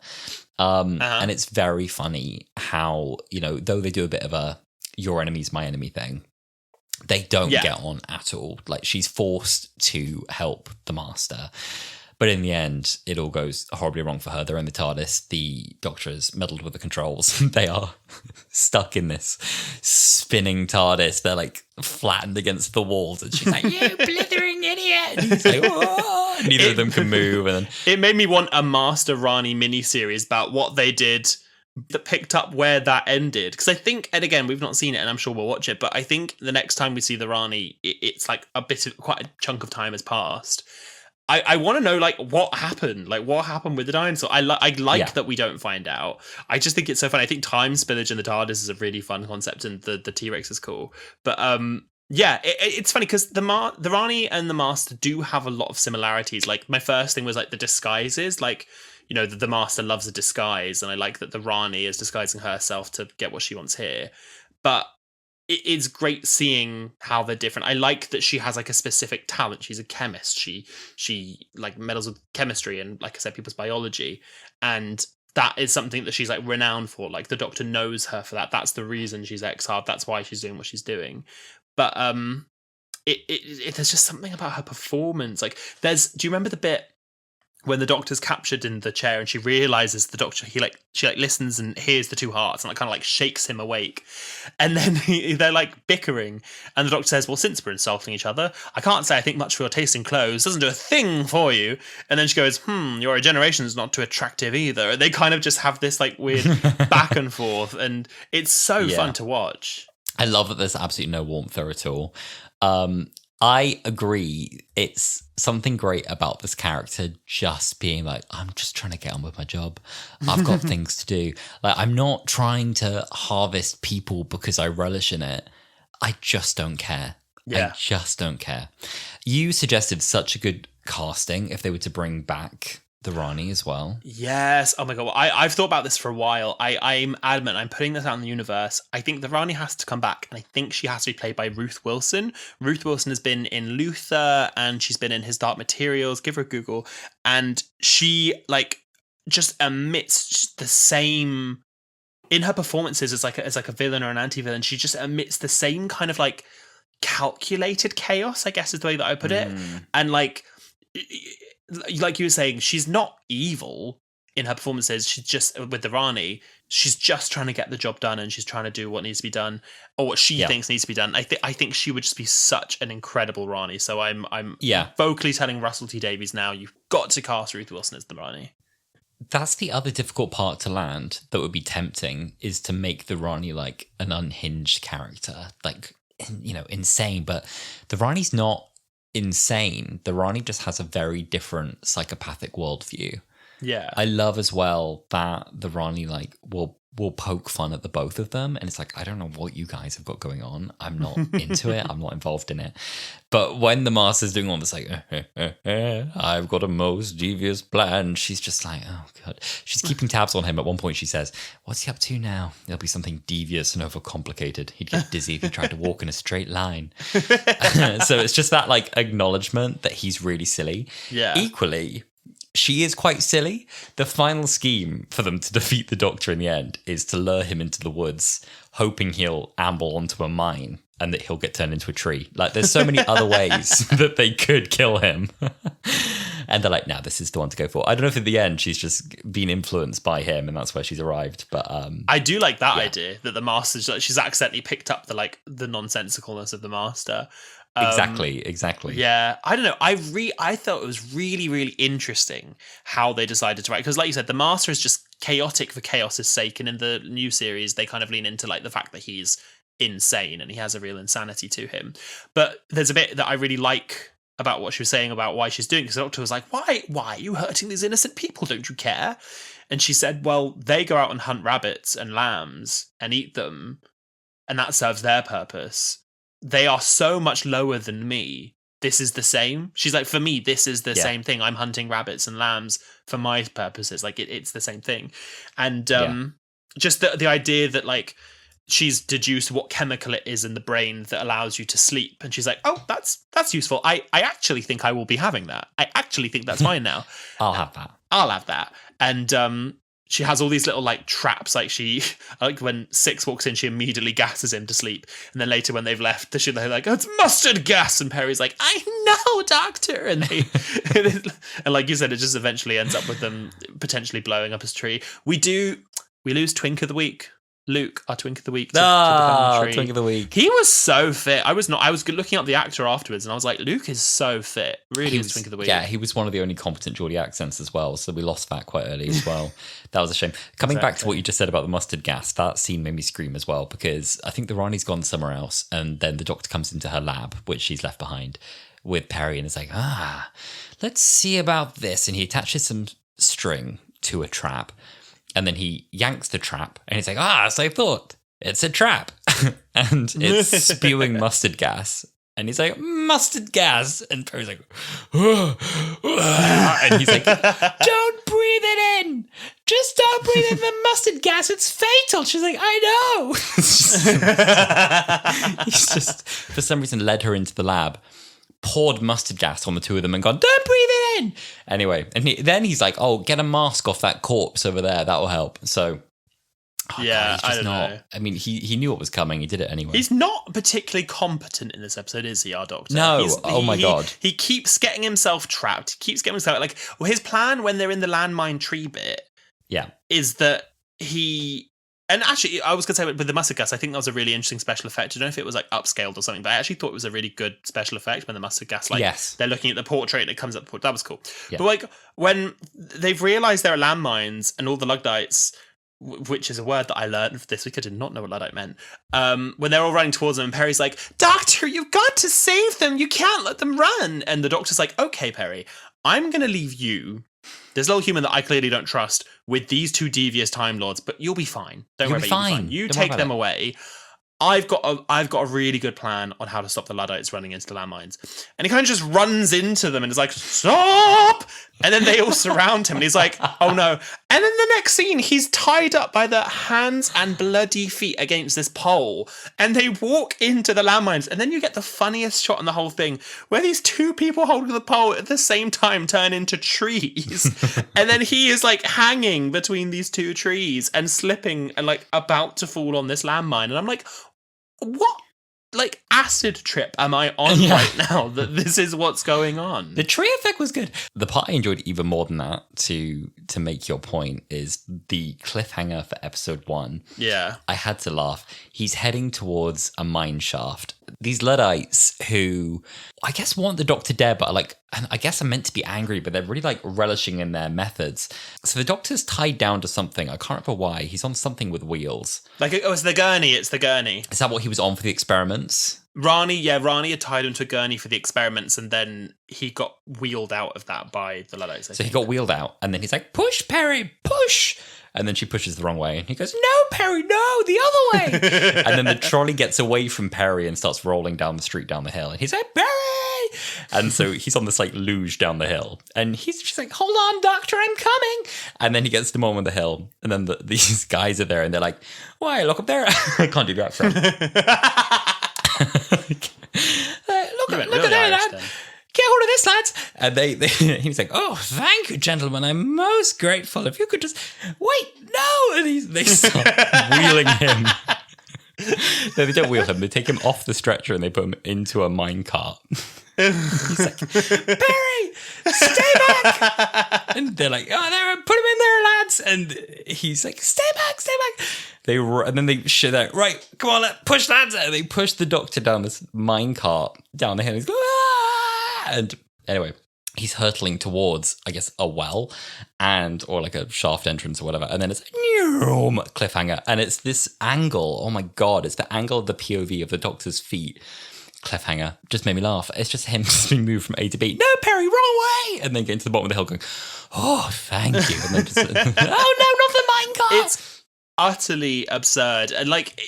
And it's very funny how, you know, though they do a bit of a your enemy's my enemy thing, they don't get on at all. Like she's forced to help the Master. But in the end, it all goes horribly wrong for her. They're in the TARDIS. The Doctor has meddled with the controls. They are stuck in this spinning TARDIS. They're like flattened against the walls. And she's like, you blithering idiot. And he's like, whoa. Neither of them can move. And then it made me want a Master Rani miniseries about what they did that picked up where that ended. Because I think, and again, we've not seen it and I'm sure we'll watch it, but I think the next time we see the Rani, it's like quite a chunk of time has passed. I want to know, like, what happened? Like, what happened with the dinosaur? I like that we don't find out. I just think it's so fun. I think time spillage in the TARDIS is a really fun concept, and the T-Rex is cool. But it's funny because the Rani and the Master do have a lot of similarities. Like, my first thing was, like, the disguises. Like, you know, the Master loves a disguise, and I like that the Rani is disguising herself to get what she wants here. But it's great seeing how they're different. I like that she has like a specific talent. She's a chemist. She like meddles with chemistry and, like I said, people's biology. And that is something that she's like renowned for. Like the Doctor knows her for that. That's the reason she's exiled. That's why she's doing what she's doing. But there's just something about her performance. Like do you remember the bit when the Doctor's captured in the chair and she realizes the Doctor, she listens and hears the two hearts and like kind of like shakes him awake. And then they're like bickering and the Doctor says, well, since we're insulting each other, I can't say I think much for your taste in clothes. Doesn't do a thing for you. And then she goes, your regeneration is not too attractive either. And they kind of just have this like weird back and forth. And it's so fun to watch. I love that there's absolutely no warmth there at all. I agree. It's something great about this character just being like, I'm just trying to get on with my job. I've got things to do. Like, I'm not trying to harvest people because I relish in it. I just don't care. I just don't care. You suggested such a good casting if they were to bring back the Rani as well. Yes. Oh my god. I've thought about this for a while. I'm adamant. I'm putting this out in the universe. I think the Rani has to come back, and I think she has to be played by Ruth Wilson. Ruth Wilson has been in Luther, and she's been in His Dark Materials. Give her a Google, and she like just emits the same in her performances as like a villain or an anti-villain. She just emits the same kind of like calculated chaos, I guess is the way that I put it, and like you were saying, she's not evil in her performances, she's just with the Rani. She's just trying to get the job done, and she's trying to do what needs to be done, or what she thinks needs to be done. I think she would just be such an incredible Rani. So I'm vocally telling Russell T Davies now, you've got to cast Ruth Wilson as the Rani. That's the other difficult part to land that would be tempting, is to make the Rani like an unhinged character, like, you know, insane. But the Rani's not insane. The Rani just has a very different psychopathic worldview. Yeah. I love as well that the Rani like will poke fun at the both of them, and it's like, I don't know what you guys have got going on. I'm not into it. I'm not involved in it. But when the Master's doing all this like, I've got a most devious plan, she's just like, oh god. She's keeping tabs on him. At one point she says, what's he up to now? There'll be something devious and overcomplicated. He'd get dizzy if he tried to walk in a straight line. So it's just that like acknowledgement that he's really silly. Yeah. Equally, she is quite silly. The final scheme for them to defeat the Doctor in the end is to lure him into the woods, hoping he'll amble onto a mine and that he'll get turned into a tree. Like, there's so many other ways that they could kill him. And they're like, no, this is the one to go for. I don't know if at the end she's just been influenced by him and that's where she's arrived. But I do like that idea that the Master's, she's accidentally picked up the nonsensicalness of the Master. Exactly. Yeah, I don't know. I thought it was really, really interesting how they decided to write, because like you said, the Master is just chaotic for chaos's sake, and in the new series they kind of lean into like the fact that he's insane and he has a real insanity to him. But there's a bit that I really like about what she was saying about why she's doing it, because the Doctor was like, why are you hurting these innocent people? Don't you care? And she said, well, they go out and hunt rabbits and lambs and eat them, and that serves their purpose. They are so much lower than me. This is the same. She's like, for me, this is the same thing. I'm hunting rabbits and lambs for my purposes. Like, it's the same thing. And just the idea that, like, she's deduced what chemical it is in the brain that allows you to sleep. And she's like, oh, that's useful. I actually think I will be having that. I actually think that's fine now. I'll have that. And she has all these little like traps. Like like when Six walks in, she immediately gasses him to sleep. And then later when they've left, they're like, oh, it's mustard gas. And Perry's like, I know, Doctor. And they, and like you said, it just eventually ends up with them potentially blowing up his tree. We lose Twink of the Week. Luke, our Twink of the Week. To become a tree. Twink of the Week. He was so fit. I was looking up the actor afterwards, and I was like, Luke is so fit. Really was Twink of the Week. Yeah, he was one of the only competent Geordie accents as well, so we lost that quite early as well. That was a shame. Coming back to what you just said about the mustard gas, that scene made me scream as well, because I think the Rani's gone somewhere else, and then the Doctor comes into her lab, which she's left behind, with Perry, and is like, let's see about this. And he attaches some string to a trap. And then he yanks the trap and he's like, so I thought, it's a trap. And it's spewing mustard gas. And he's like, mustard gas. And Perry's like, and he's like, don't breathe it in. Just don't breathe in the mustard gas. It's fatal. She's like, I know. He's just, for some reason, led her into the lab, poured mustard gas on the two of them and gone, don't breathe it in. Anyway, and then he's like, oh, get a mask off that corpse over there. That will help. So, God, I don't know. I mean, he knew what was coming. He did it anyway. He's not particularly competent in this episode, is he, our Doctor? No. My God. He keeps getting himself trapped. He keeps getting himself, like, well, his plan when they're in the landmine tree bit is that he... And actually, I was going to say with the mustard gas, I think that was a really interesting special effect. I don't know if it was like upscaled or something, but I actually thought it was a really good special effect when the mustard gas, like, they're looking at the portrait and it comes up. That was cool. Yeah. But like when they've realised there are landmines and all the Luddites, which is a word that I learned this week, I did not know what Luddite meant. When they're all running towards them, and Perry's like, Doctor, you've got to save them. You can't let them run. And the Doctor's like, okay, Perry, I'm going to leave you, this little human that I clearly don't trust, with these two devious Time Lords, but you'll be fine. Don't worry about it. You'll be fine. You take them away. I've got a really good plan on how to stop the Luddites running into the landmines. And he kind of just runs into them and is like, stop! And then they all surround him and he's like, oh no. And then the next scene, he's tied up by the hands and bloody feet against this pole. And they walk into the landmines. And then you get the funniest shot in the whole thing, where these two people holding the pole at the same time turn into trees. And then he is like hanging between these two trees and slipping and like about to fall on this landmine. And I'm like, what? like acid trip am I on right now that this is what's going on? The tree effect was good. The part I enjoyed even more than that, to make your point, is the cliffhanger for episode 1. Yeah. I had to laugh. He's heading towards a mine shaft. These Luddites who I guess want the Doctor dead, but and I guess are meant to be angry, but they're really like relishing in their methods. So the Doctor's tied down to something. I can't remember why. He's on something with wheels. Like, it's the gurney. It's the gurney. Is that what he was on for the experiments? Rani had tied him to a gurney for the experiments, and then he got wheeled out of that by the Luddites. So he got wheeled out, and then he's like, "Push, Perry, push!" And then she pushes the wrong way, and he goes, "No, Perry, no, the other way!" And then the trolley gets away from Perry and starts rolling down the street, down the hill, and he's like, "Perry!" And so he's on this like luge down the hill, and she's like, "Hold on, Doctor, I'm coming!" And then he gets to the bottom of the hill, and then these guys are there, and they're like, "Why, look up there!" I can't do the accent. Look at there, lad. Then. Get hold of this, lads. And he was like, "Oh, thank you, gentlemen. I'm most grateful. If you could just wait, no." And they start wheeling him. No, they don't wheel him. They take him off the stretcher and they put him into a mine cart. He's like, "Perry, stay back!" And they're like, "Oh, there, put him in there, lads." And he's like, "Stay back, stay back." And then they shit out, "Right, come on, push, lads." And they push the Doctor down this mine cart down the hill. He's like, "Ah!" And anyway, he's hurtling towards, I guess, a well or like a shaft entrance or whatever. And then it's cliffhanger. And it's this angle. Oh my God. It's the angle of the POV of the Doctor's feet. Cliffhanger. Just made me laugh. It's just him just being moved from A to B. "No, Perry, wrong way!" And then getting to the bottom of the hill going, "Oh, thank you." And then just, "Oh no, not the minecart." It's utterly absurd. And like,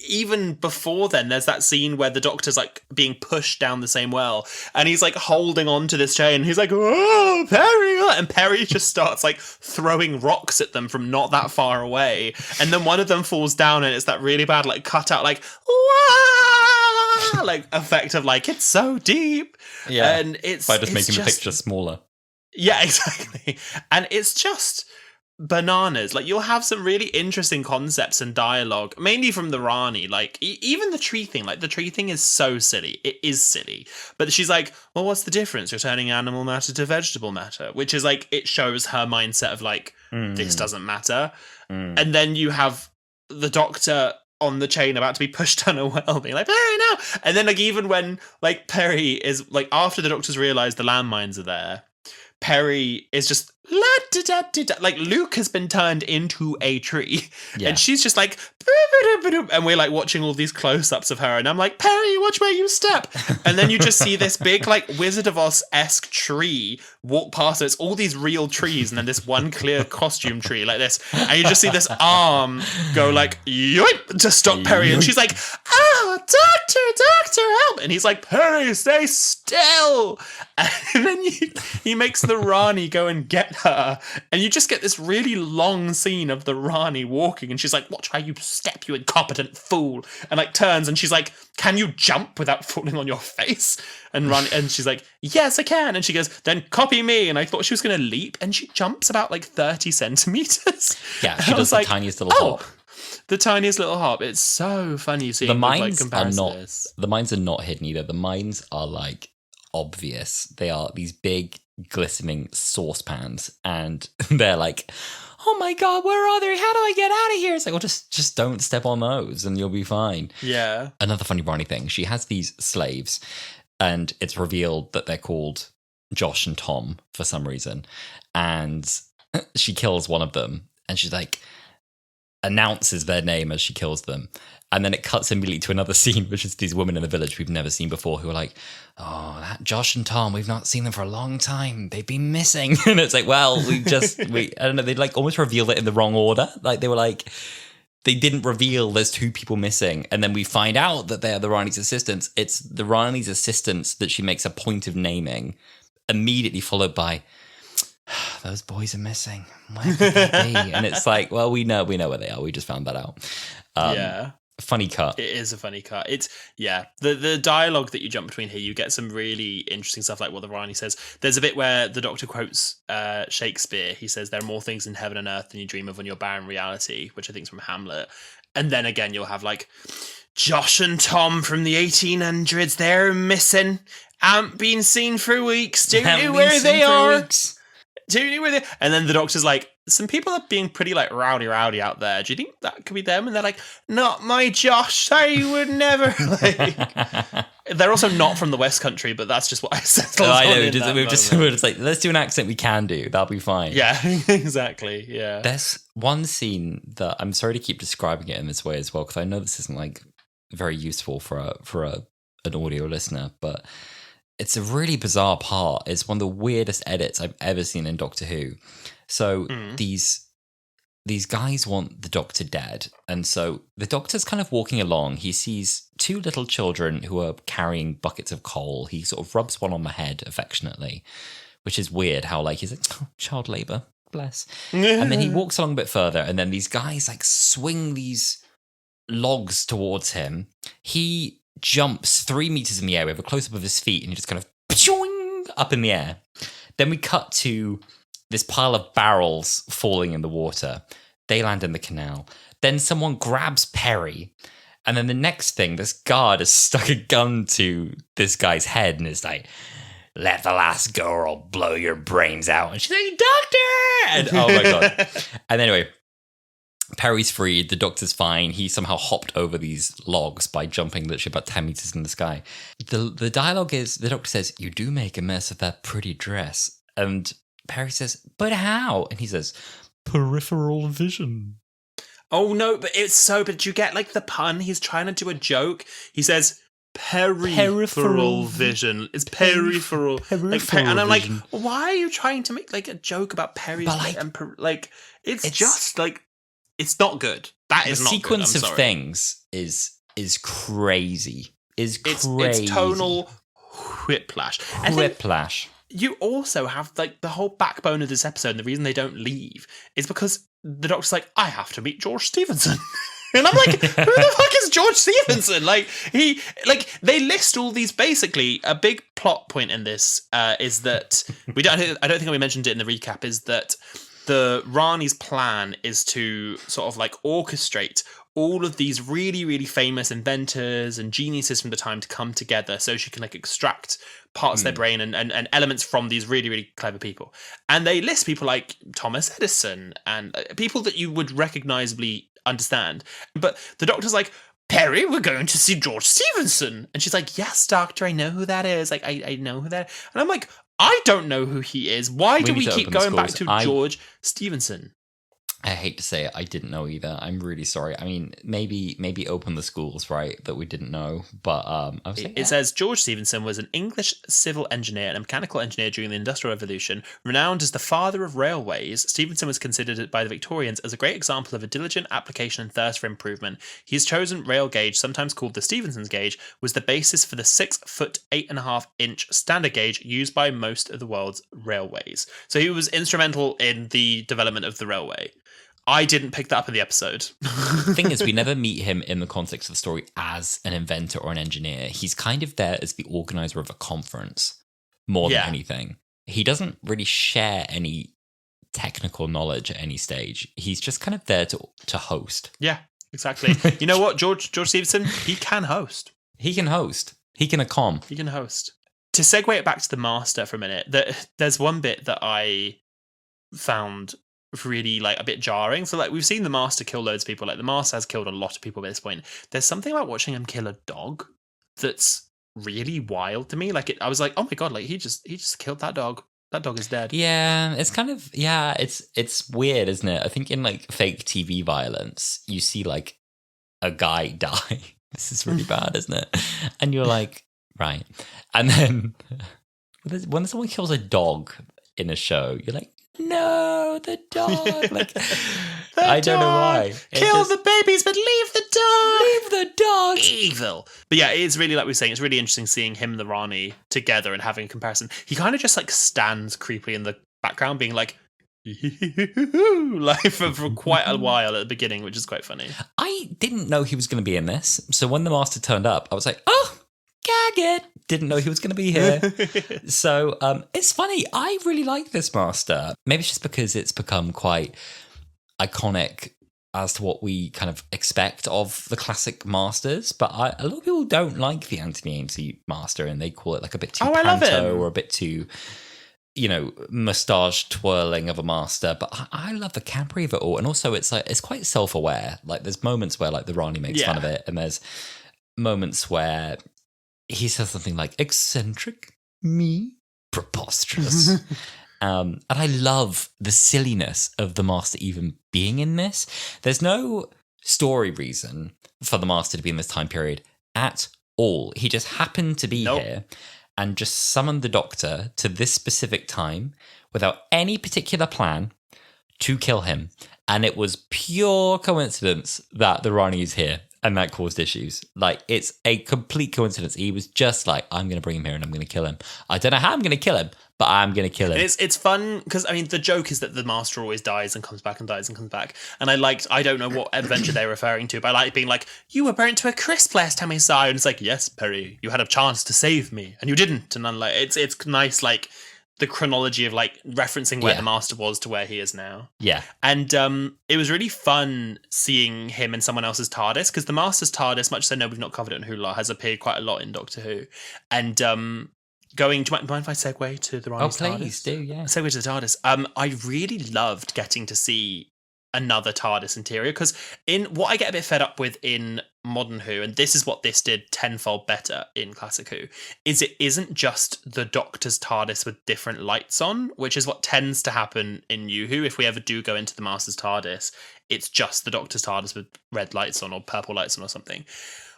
even before then, there's that scene where the Doctor's like being pushed down the same well, and he's like holding on to this chain. He's like, "Oh, Perry!" And Perry just starts like throwing rocks at them from not that far away. And then one of them falls down, and it's that really bad like cut out like, "Wah!" like effect of like, it's so deep. Yeah. And it's by just making the picture smaller. Yeah, exactly. And it's just bananas. Like, you'll have some really interesting concepts and dialogue, mainly from the Rani. Like, even the tree thing. Like, the tree thing is so silly. It is silly. But she's like, "Well, what's the difference? You're turning animal matter to vegetable matter," which is like, it shows her mindset of like, this doesn't matter. And then you have the Doctor on the chain about to be pushed down a well, being like, "Perry, no!" And then like, even when like Perry is like, after the Doctor's realised the landmines are there, Perry is just like, Luke has been turned into a tree, and she's just like, and we're like watching all these close-ups of her, and I'm like, "Perry, watch where you step." And then you just see this big like Wizard of Oz-esque tree walk past. It's all these real trees, and then this one clear costume tree like this, and you just see this arm go like, yoip, to stop Perry, and she's like, "Ah, Doctor, help!" And he's like, "Perry, stay still." And then he makes the Rani go and get her, and you just get this really long scene of the Rani walking, and she's like, "Watch how you step, you incompetent fool," and like turns, and she's like, "Can you jump without falling on your face?" And she's like, "Yes, I can." And she goes, "Then copy me." And I thought she was going to leap, and she jumps about like 30 centimeters. Yeah, she does the tiniest little hop. The tiniest little hop. It's so funny seeing the mines like, are not. The mines are not hidden either. The mines are like obvious. They are these big glistening saucepans, and they're like, "Oh my God, where are they? How do I get out of here?" It's like, well, just don't step on those and you'll be fine. Yeah. Another funny Rani thing. She has these slaves, and it's revealed that they're called Josh and Tom for some reason. And she kills one of them, and she's like, announces their name as she kills them. And then it cuts immediately to another scene, which is these women in the village we've never seen before who are like, "Oh, that Josh and Tom, we've not seen them for a long time. They've been missing." And it's like, well, I don't know, they'd like almost revealed it in the wrong order. Like they were like, they didn't reveal there's two people missing. And then we find out that they're the Rani's assistants. It's the Rani's assistants that she makes a point of naming, immediately followed by, "Those boys are missing. Where could they be?" And it's like, well, we know where they are. We just found that out. Yeah. Funny cut. It is a funny cut. It's, yeah. The dialogue that you jump between here, you get some really interesting stuff, like what the Rani says. There's a bit where the Doctor quotes Shakespeare. He says, "There are more things in heaven and earth than you dream of in your barren reality," which I think is from Hamlet. And then again, you'll have like, Josh and Tom from the 1800s, they're missing. Haven't been seen for weeks. Don't know where they are. Don't know where they. And then the doctor's like, some people are being pretty like rowdy out there. Do you think that could be them? And they're like, not my Josh. I would never. Like, they're also not from the West Country, but that's just what I said. I know. We're just like, let's do an accent we can do. That'll be fine. Yeah, exactly. Yeah. There's one scene that I'm sorry to keep describing it in this way as well, because I know this isn't like very useful for an audio listener, but it's a really bizarre part. It's one of the weirdest edits I've ever seen in Doctor Who. So these guys want the Doctor dead. And so the Doctor's kind of walking along. He sees two little children who are carrying buckets of coal. He sort of rubs one on the head affectionately, which is weird how like he's like, oh, child labour, bless. And then he walks along a bit further, and then these guys like swing these logs towards him. He jumps 3 meters in the air with a close-up of his feet, and he just kind of up in the air. Then we cut to this pile of barrels falling in the water. They land in the canal. Then someone grabs Perry, and then the next thing, this guard has stuck a gun to this guy's head and is like, let the last girl blow your brains out. And she's like, Doctor! And, oh my God. And anyway, Perry's freed, the Doctor's fine. He somehow hopped over these logs by jumping literally about 10 meters in the sky. The dialogue is, the Doctor says, you do make a mess of that pretty dress. And Perry says, but how? And he says, peripheral vision. Oh no, but did you get like the pun? He's trying to do a joke. He says, peripheral vision. It's peripheral. And I'm like, why are you trying to make like a joke about Perry's it's just like, it's not good. That is not good. The sequence of things is crazy. It's tonal whiplash. Whiplash. You also have like the whole backbone of this episode, and the reason they don't leave is because the Doctor's like, I have to meet George Stephenson. And I'm like, who the fuck is George Stephenson? Like they list all these. Basically, a big plot point in this is that I don't think we mentioned it in the recap. Is that the Rani's plan is to sort of like orchestrate all of these really, really famous inventors and geniuses from the time to come together so she can like extract parts of their brain and elements from these really, really clever people. And they list people like Thomas Edison and people that you would recognizably understand. But the Doctor's like, Perry, we're going to see George Stephenson. And she's like, yes, Doctor, I know who that is. Like, I know who that is. And I'm like, I don't know who he is. Why do we keep going back to George Stephenson? I hate to say it, I didn't know either. I'm really sorry. I mean, maybe open the schools, right, that we didn't know. But I was like, it says George Stephenson was an English civil engineer and a mechanical engineer during the Industrial Revolution. Renowned as the father of railways, Stephenson was considered by the Victorians as a great example of a diligent application and thirst for improvement. His chosen rail gauge, sometimes called the Stephenson's gauge, was the basis for the 6 foot 8.5 inch standard gauge used by most of the world's railways. So he was instrumental in the development of the railway. I didn't pick that up in the episode. The thing is, we never meet him in the context of the story as an inventor or an engineer. He's kind of there as the organizer of a conference more than anything. He doesn't really share any technical knowledge at any stage. He's just kind of there to host. Yeah, exactly. You know what, George Stephenson, he can host. He can host. He can accom. He can host. To segue it back to the Master for a minute, there's one bit that I found really like a bit jarring. So like we've seen the Master kill loads of people. Like the Master has killed a lot of people at this point. There's something about watching him kill a dog that's really wild to me. Like I was like, oh my god, like he just killed that dog. That dog is dead. Yeah, it's kind of it's weird, isn't it? I think in like fake TV violence, you see like a guy die. This is really bad, isn't it? And you're like, right. And then when someone kills a dog in a show, you're like, no, the dog. Like, I don't know why. Kill the babies, but leave the dog. Leave the dog. Evil. But yeah, it's really, like we were saying, it's really interesting seeing him and the Rani together and having a comparison. He kind of just like stands creepily in the background, being like, like for quite a while at the beginning, which is quite funny. I didn't know he was going to be in this, so when the Master turned up, I was like, oh, gag it. Didn't know he was going to be here. So it's funny. I really like this Master. Maybe it's just because it's become quite iconic as to what we kind of expect of the classic masters, but a lot of people don't like the Anthony Ainsley master, and they call it like a bit too panto or a bit too, moustache twirling of a master. But I love the campery of it all, and also it's quite self-aware. Like there's moments where like the Rani makes fun of it, and there's moments where he says something like eccentric, me, preposterous. And I love the silliness of the master even being in this. There's no story reason for the master to be in this time period at all. He just happened to be here and just summoned the Doctor to this specific time without any particular plan to kill him. And it was pure coincidence that the Rani is here. And that caused issues. Like, it's a complete coincidence. He was just like, I'm going to bring him here and I'm going to kill him. I don't know how I'm going to kill him, but I'm going to kill him. It's fun because, I mean, the joke is that the master always dies and comes back and dies and comes back. And I don't know what adventure they're referring to, but I like being like, you were burnt to a crisp last time I saw you. And it's like, yes, Perry, you had a chance to save me and you didn't. And I'm like, it's nice, like, the chronology of like referencing where the master was to where he is now. Yeah. And it was really fun seeing him in someone else's TARDIS, because the master's TARDIS, much as I know we've not covered it in Hurtle, has appeared quite a lot in Doctor Who. And do you mind if I segue to the Rani's TARDIS? Oh, please do, yeah. Segue to the TARDIS. I really loved getting to see another TARDIS interior, because in what I get a bit fed up with in modern Who, and this is what this did tenfold better in classic Who, is it isn't just the Doctor's TARDIS with different lights on, which is what tends to happen in New Who. If we ever do go into the Master's TARDIS, it's just the Doctor's TARDIS with red lights on or purple lights on or something.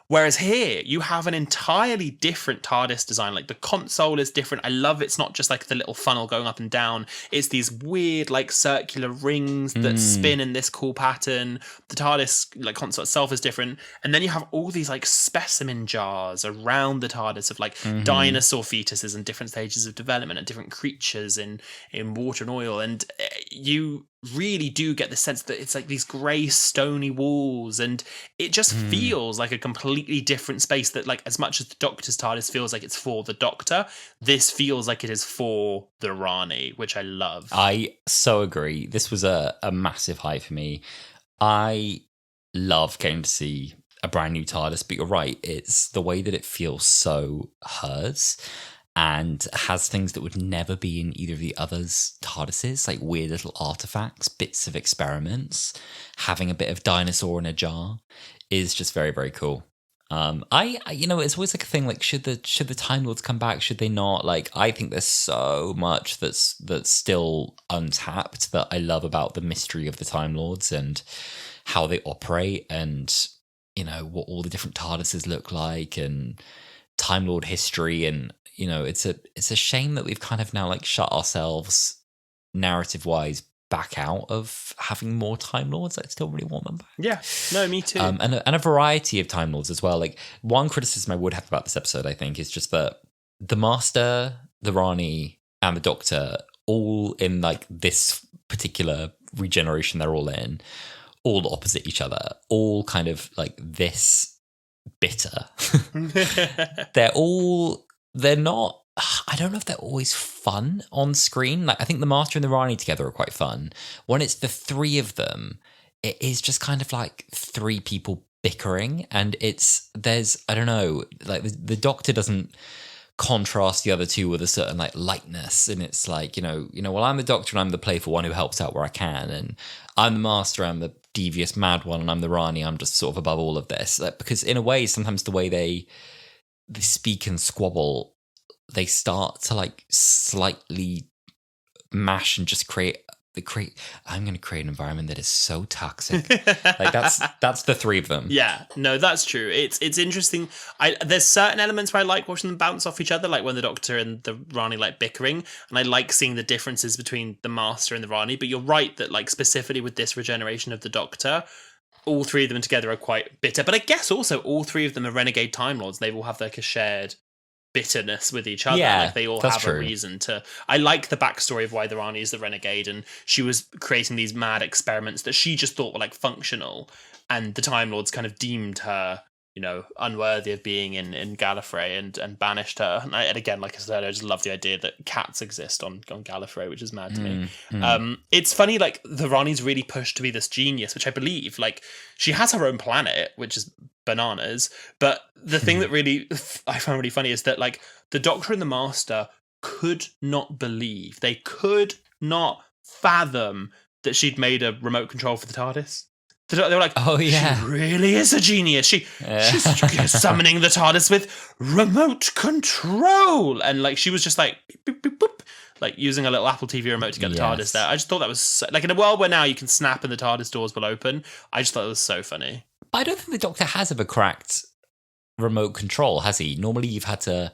Whereas here, you have an entirely different TARDIS design. Like, the console is different. I love it's not just like the little funnel going up and down. It's these weird, like, circular rings that spin in this cool pattern. The TARDIS, like, console itself is different. And then you have all these, like, specimen jars around the TARDIS of, like, dinosaur fetuses and different stages of development and different creatures in water and oil. And you really do get the sense that it's like these grey stony walls, and it just feels like a completely different space that, like, as much as the Doctor's TARDIS feels like it's for the Doctor, this feels like it is for the Rani, which I love. I so agree. This was a massive high for me. I love getting to see a brand new TARDIS, but you're right, it's the way that it feels so hers, and has things that would never be in either of the others' TARDISes, like weird little artifacts, bits of experiments. Having a bit of dinosaur in a jar is just very, very cool. I it's always like a thing, like, should the Time Lords come back? Should they not? Like, I think there's so much that's still untapped that I love about the mystery of the Time Lords and how they operate, and what all the different TARDISes look like, and Time Lord history. And it's a shame that we've kind of now, like, shut ourselves narrative wise back out of having more Time Lords. I still really want them back. Yeah, no, me too. And a variety of Time Lords as well. Like, one criticism I would have about this episode, I think, is just that the Master, the Rani, and the Doctor, all in, like, this particular regeneration they're all in, all opposite each other, all kind of like this bitter. They're not, I don't know if they're always fun on screen. Like, I think the Master and the Rani together are quite fun. When it's the three of them, it is just kind of like three people bickering, and there's I don't know, like the Doctor doesn't contrast the other two with a certain, like, lightness, and it's like, well, I'm the Doctor and I'm the playful one who helps out where I can, and I'm the Master, I'm the devious mad one, and I'm the Rani, I'm just sort of above all of this. Like, because in a way, sometimes the way they speak and squabble, they start to, like, slightly mash and just I'm going to create an environment that is so toxic. Like, that's the three of them. Yeah, no, that's true. It's interesting. There's certain elements where I like watching them bounce off each other, like when the Doctor and the Rani, like, bickering, and I like seeing the differences between the Master and the Rani. But you're right that, like, specifically with this regeneration of the Doctor, all three of them together are quite bitter. But I guess also all three of them are renegade Time Lords. They all have, like, a shared bitterness with each other. Yeah, like, they all that's have true. a reason to. I like the backstory of why the Rani is the renegade, and she was creating these mad experiments that she just thought were, like, functional, and the Time Lords kind of deemed her unworthy of being in Gallifrey and banished her. And again, like I said, I just love the idea that cats exist on Gallifrey, which is mad to me. It's funny, like the Rani's really pushed to be this genius, which I believe, like she has her own planet, which is bananas. But the thing that really I found really funny is that like the Doctor and the Master could not believe, they could not fathom that she'd made a remote control for the TARDIS. They were like, "Oh yeah, she really is a genius. She's summoning the TARDIS with remote control," and like she was just like, beep, beep, boop, like using a little Apple TV remote to get the TARDIS there. I just thought that was so, like in a world where now you can snap and the TARDIS doors will open. I just thought it was so funny. I don't think the Doctor has ever cracked remote control, has he? Normally, you've had to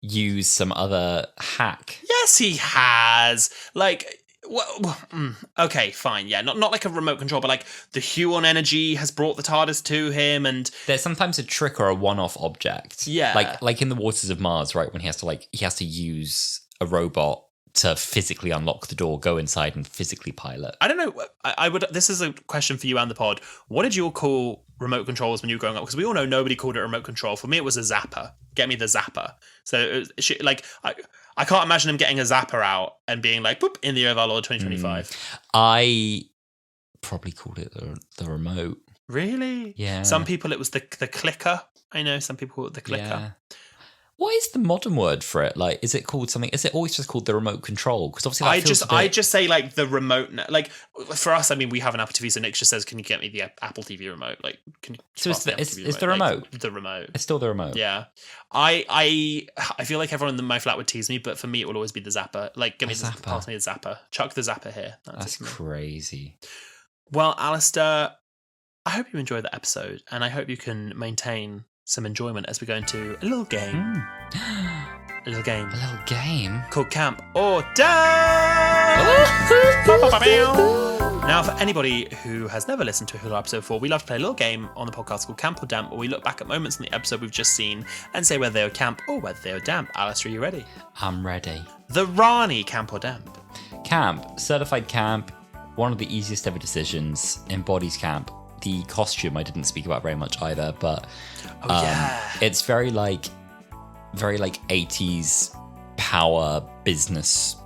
use some other hack. Yes, he has. Like. Well, okay, fine, yeah, not like a remote control, but like the Huon energy has brought the TARDIS to him, and there's sometimes a trick or a one-off object. Yeah, like in the Waters of Mars, right? When he has to use a robot to physically unlock the door, go inside, and physically pilot. I don't know. I would. This is a question for you and the pod. What did you all call remote controls when you were growing up? Because we all know nobody called it a remote control. For me, it was a zapper. Get me the zapper. So I can't imagine him getting a zapper out and being like, boop, in the year of our Lord 2025. I probably called it the remote. Really? Yeah. Some people, it was the clicker. I know some people call it the clicker. Yeah. What is the modern word for it? Like, is it called something? Is it always just called the remote control? Because obviously, I just say like the remote. Like for us, I mean, we have an Apple TV, so Nick just says, "Can you get me the Apple TV remote?" Like, can you? So it's the remote. Like, the remote. It's still the remote. Yeah. I feel like everyone in my flat would tease me, but for me, it will always be the zapper. Like, pass me the zapper. Chuck the zapper here. That's crazy. Well, Alasdair, I hope you enjoyed that episode, and I hope you can maintain some enjoyment as we go into a little game. A little game called Camp or Damn. Now, for anybody who has never listened to a Hurtle episode before, we love to play a little game on the podcast called Camp or Damp, where we look back at moments in the episode we've just seen and say whether they were camp or whether they were damp. Alasdair, are you ready? I'm ready. The Rani Camp or Damp. Camp, certified camp, one of the easiest ever decisions, embodies camp. The costume I didn't speak about very much either, but it's very like 80s power business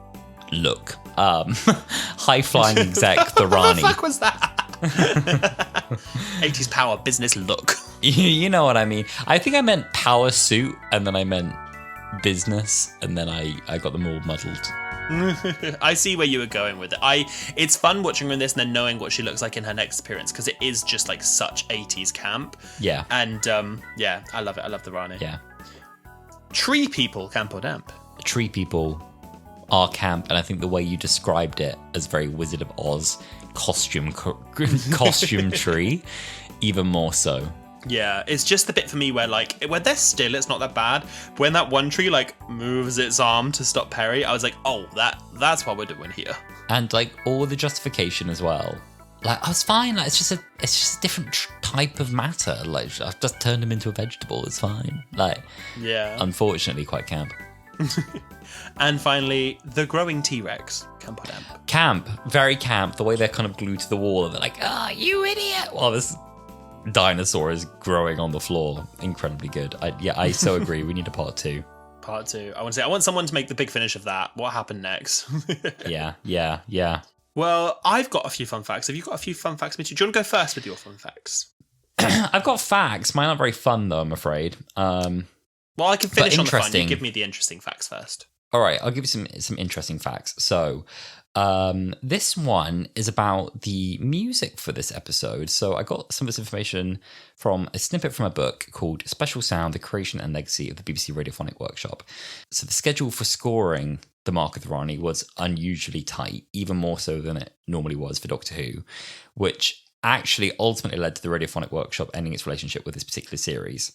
look. High flying exec the Rani. What the fuck was that? 80s power business look. You know what I mean. I think I meant power suit, and then I meant business, and then I got them all muddled. I see where you were going with it. It's fun watching her in this and then knowing what she looks like in her next appearance, because it is just like such 80s camp. Yeah. And I love it. I love the Rani. Yeah. Tree people, camp or damp? Tree people are camp, and I think the way you described it as very Wizard of Oz costume tree, even more so. Yeah, it's just the bit for me where they're still, it's not that bad. When that one tree moves its arm to stop Perry, I was like, oh, that's what we're doing here. And all the justification as well. I was fine. It's just a different type of matter. I've just turned him into a vegetable. It's fine. Yeah. Unfortunately, quite camp. And finally, the growing T-Rex. Camp or damp? Camp, very camp. The way they're kind of glued to the wall, and they're like, "Ah, you idiot!" Well, this dinosaur is growing on the floor. Incredibly good. I so agree. We need a part 2. Part 2. I want someone to make the big finish of that. What happened next? Yeah. Well, I've got a few fun facts. Have you got a few fun facts, Mitchell? Do you want to go first with your fun facts? I've got facts. Mine aren't very fun, though, I'm afraid. Well, I can finish on the fun. You give me the interesting facts first. All right, I'll give you some interesting facts. So, this one is about the music for this episode. So I got some of this information from a snippet from a book called Special Sound, The Creation and Legacy of the BBC Radiophonic Workshop. So the schedule for scoring The Mark of the Rani was unusually tight, even more so than it normally was for Doctor Who, which actually ultimately led to the Radiophonic Workshop ending its relationship with this particular series.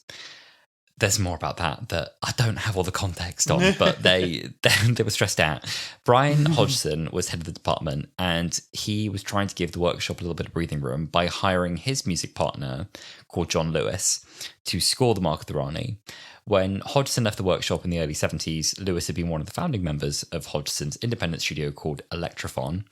There's more about that I don't have all the context on, but they were stressed out. Brian Hodgson was head of the department, and he was trying to give the workshop a little bit of breathing room by hiring his music partner, called John Lewis, to score the Mark of the Rani. When Hodgson left the workshop in the early 70s, Lewis had been one of the founding members of Hodgson's independent studio called Electrophon,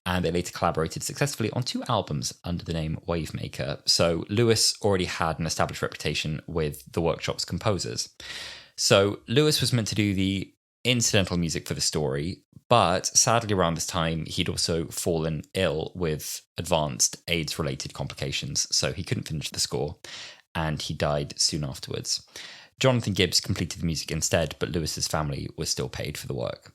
and they later collaborated successfully on 2 albums under the name Wavemaker. So Lewis already had an established reputation with the workshop's composers. So Lewis was meant to do the incidental music for the story, but sadly around this time he'd also fallen ill with advanced AIDS-related complications, so he couldn't finish the score, and he died soon afterwards. Jonathan Gibbs completed the music instead, but Lewis's family was still paid for the work.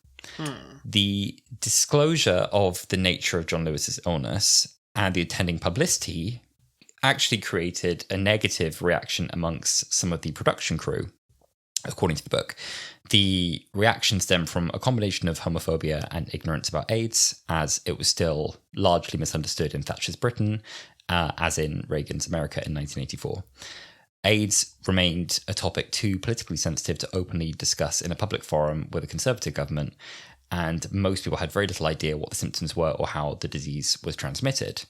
The disclosure of the nature of John Lewis's illness and the attending publicity actually created a negative reaction amongst some of the production crew, according to the book. The reaction stemmed from a combination of homophobia and ignorance about AIDS, as it was still largely misunderstood in Thatcher's Britain, as in Reagan's America in 1984. AIDS remained a topic too politically sensitive to openly discuss in a public forum with a Conservative government, and most people had very little idea what the symptoms were or how the disease was transmitted.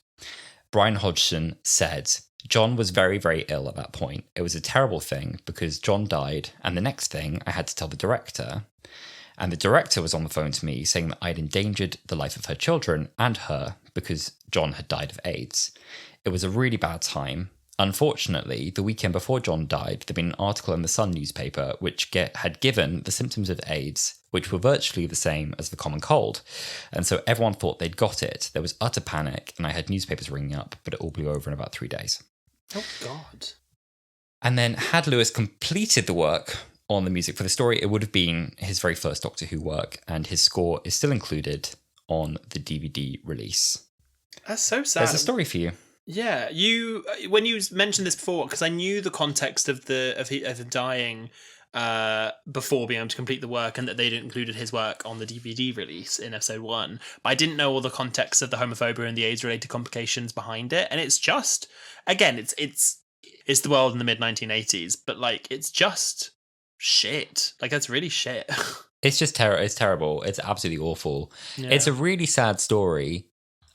Brian Hodgson said, "John was very, very ill at that point. It was a terrible thing because John died, and the next thing I had to tell the director. And the director was on the phone to me saying that I'd endangered the life of her children and her because John had died of AIDS. It was a really bad time. Unfortunately, the weekend before John died, there'd been an article in the Sun newspaper which had given the symptoms of AIDS, which were virtually the same as the common cold. And so everyone thought they'd got it. There was utter panic, and I had newspapers ringing up, but it all blew over in about 3 days." Oh, God. And then had Lewis completed the work on the music for the story, it would have been his very first Doctor Who work, and his score is still included on the DVD release. That's so sad. There's a story for you. Yeah, when you mentioned this before, because I knew the context of him dying before being able to complete the work, and that they'd included his work on the DVD release in episode 1, but I didn't know all the context of the homophobia and the AIDS-related complications behind it. And it's just, again, it's the world in the mid-1980s, but like it's just shit. Like that's really shit. It's just it's terrible. It's absolutely awful. Yeah. It's a really sad story.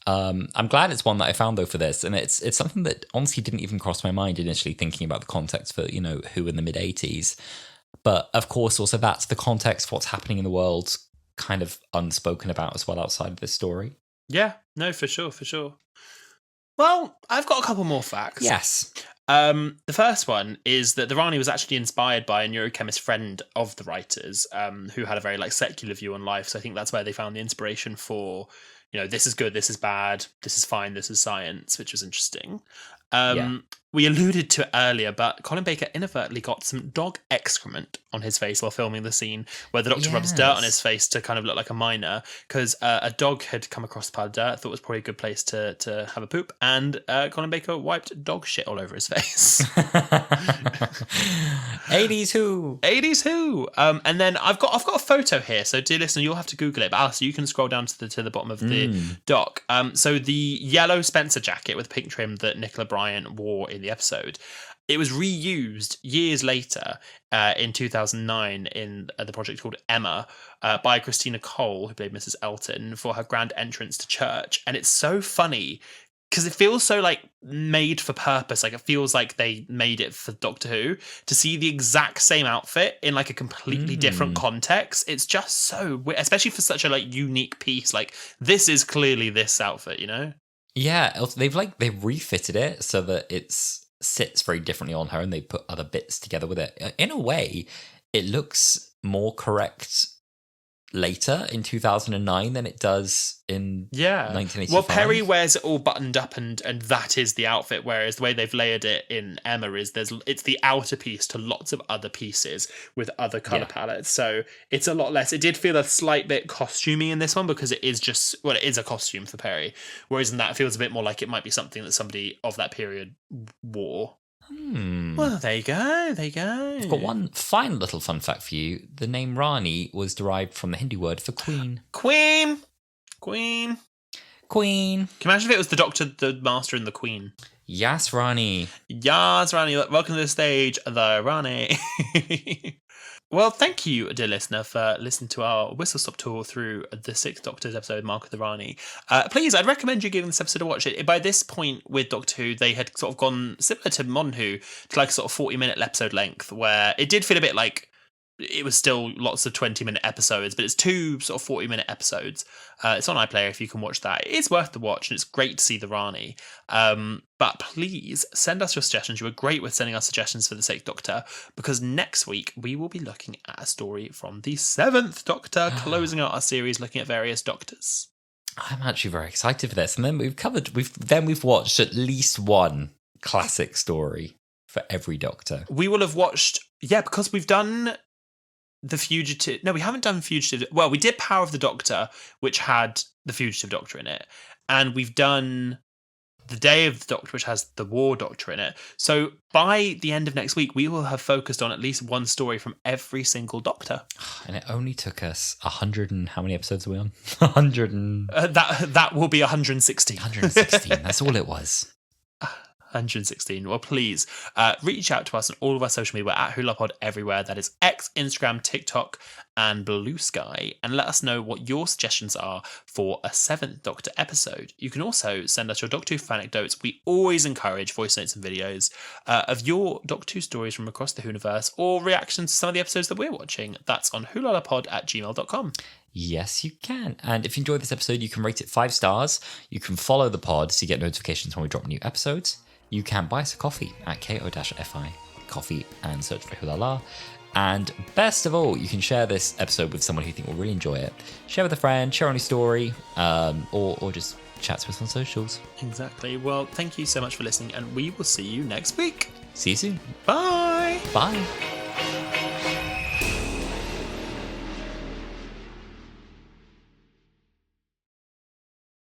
I'm glad it's one that I found though for this, and it's something that honestly didn't even cross my mind initially, thinking about the context for Who in the mid 80s. But of course, also that's the context for what's happening in the world, kind of unspoken about as well outside of this story. Yeah, no, for sure. Well, I've got a couple more facts. Yes. The first one is that the Rani was actually inspired by a neurochemist friend of the writers, who had a very secular view on life. So I think that's where they found the inspiration for, this is good, this is bad, this is fine, this is science, which was interesting. We alluded to it earlier, but Colin Baker inadvertently got some dog excrement on his face while filming the scene where the Doctor rubs dirt on his face to kind of look like a miner, because a dog had come across the pile of dirt, thought it was probably a good place to have a poop, and Colin Baker wiped dog shit all over his face. 80s Who. And then I've got a photo here, so dear listener, you'll have to Google it, but Alice, you can scroll down to the bottom of the doc. So the yellow Spencer jacket with pink trim that Nicola Bryant wore in the episode, it was reused years later in 2009 in the project called Emma by Christina Cole, who played Mrs. Elton, for her grand entrance to church. And it's so funny because it feels so made for purpose. It feels like they made it for Doctor Who. To see the exact same outfit in a completely different context, it's just so weird, especially for such a unique piece. This is clearly this outfit, Yeah, they've refitted it so that it sits very differently on her, and they put other bits together with it. In a way, it looks more correct later in 2009 than it does in 1985. Well, Perry wears it all buttoned up, and that is the outfit, whereas the way they've layered it in Emma is it's the outer piece to lots of other pieces with other colour palettes, so it's a lot less. It did feel a slight bit costumey in this one because it is it is a costume for Perry, whereas in that it feels a bit more like it might be something that somebody of that period wore. Well, there you go. I've got one final little fun fact for you. The name Rani was derived from the Hindu word for queen. Queen. Can you imagine if it was the Doctor, the Master, and the Queen? Yes, Rani. Welcome to the stage, the Rani. Well, thank you, dear listener, for listening to our whistle-stop tour through the Sixth Doctor's episode, Mark of the Rani. Please, I'd recommend you giving this episode a watch. By this point with Doctor Who, they had sort of gone, similar to Modern Who, to like a sort of 40-minute episode length, where it did feel a bit like it was still lots of 20-minute episodes, but it's 2 sort of 40-minute episodes. It's on iPlayer if you can watch that. It's worth the watch, and it's great to see the Rani. But please send us your suggestions. You were great with sending us suggestions for the Sixth Doctor, because next week we will be looking at a story from the Seventh Doctor, closing out our series looking at various Doctors. I'm actually very excited for this. And then we've watched at least one classic story for every Doctor. We will have watched, because we've done The Fugitive. No, we haven't done Fugitive. Well, we did Power of the Doctor, which had the Fugitive Doctor in it. And we've done The Day of the Doctor, which has the War Doctor in it. So by the end of next week, we will have focused on at least one story from every single Doctor. And it only took us 100 and how many episodes are we on? 100 and... that will be 116. 116, that's all it was. 116. Well, please reach out to us on all of our social media. We're at HulaPod everywhere. That is X, Instagram, TikTok, and Blue Sky. And let us know what your suggestions are for a Seventh Doctor episode. You can also send us your Doctor Who fan anecdotes. We always encourage voice notes and videos of your Doctor Who stories from across the Whoniverse, or reactions to some of the episodes that we're watching. That's on hulalapod@gmail.com. Yes, you can. And if you enjoyed this episode, you can rate it 5 stars. You can follow the pod so you get notifications when we drop new episodes. You can buy us a coffee at ko-fi coffee and search for Wholala. And best of all, you can share this episode with someone who you think will really enjoy it. Share with a friend, share on your story, or just chat to us on socials. Exactly. Well, thank you so much for listening, and we will see you next week. See you soon. Bye. Bye.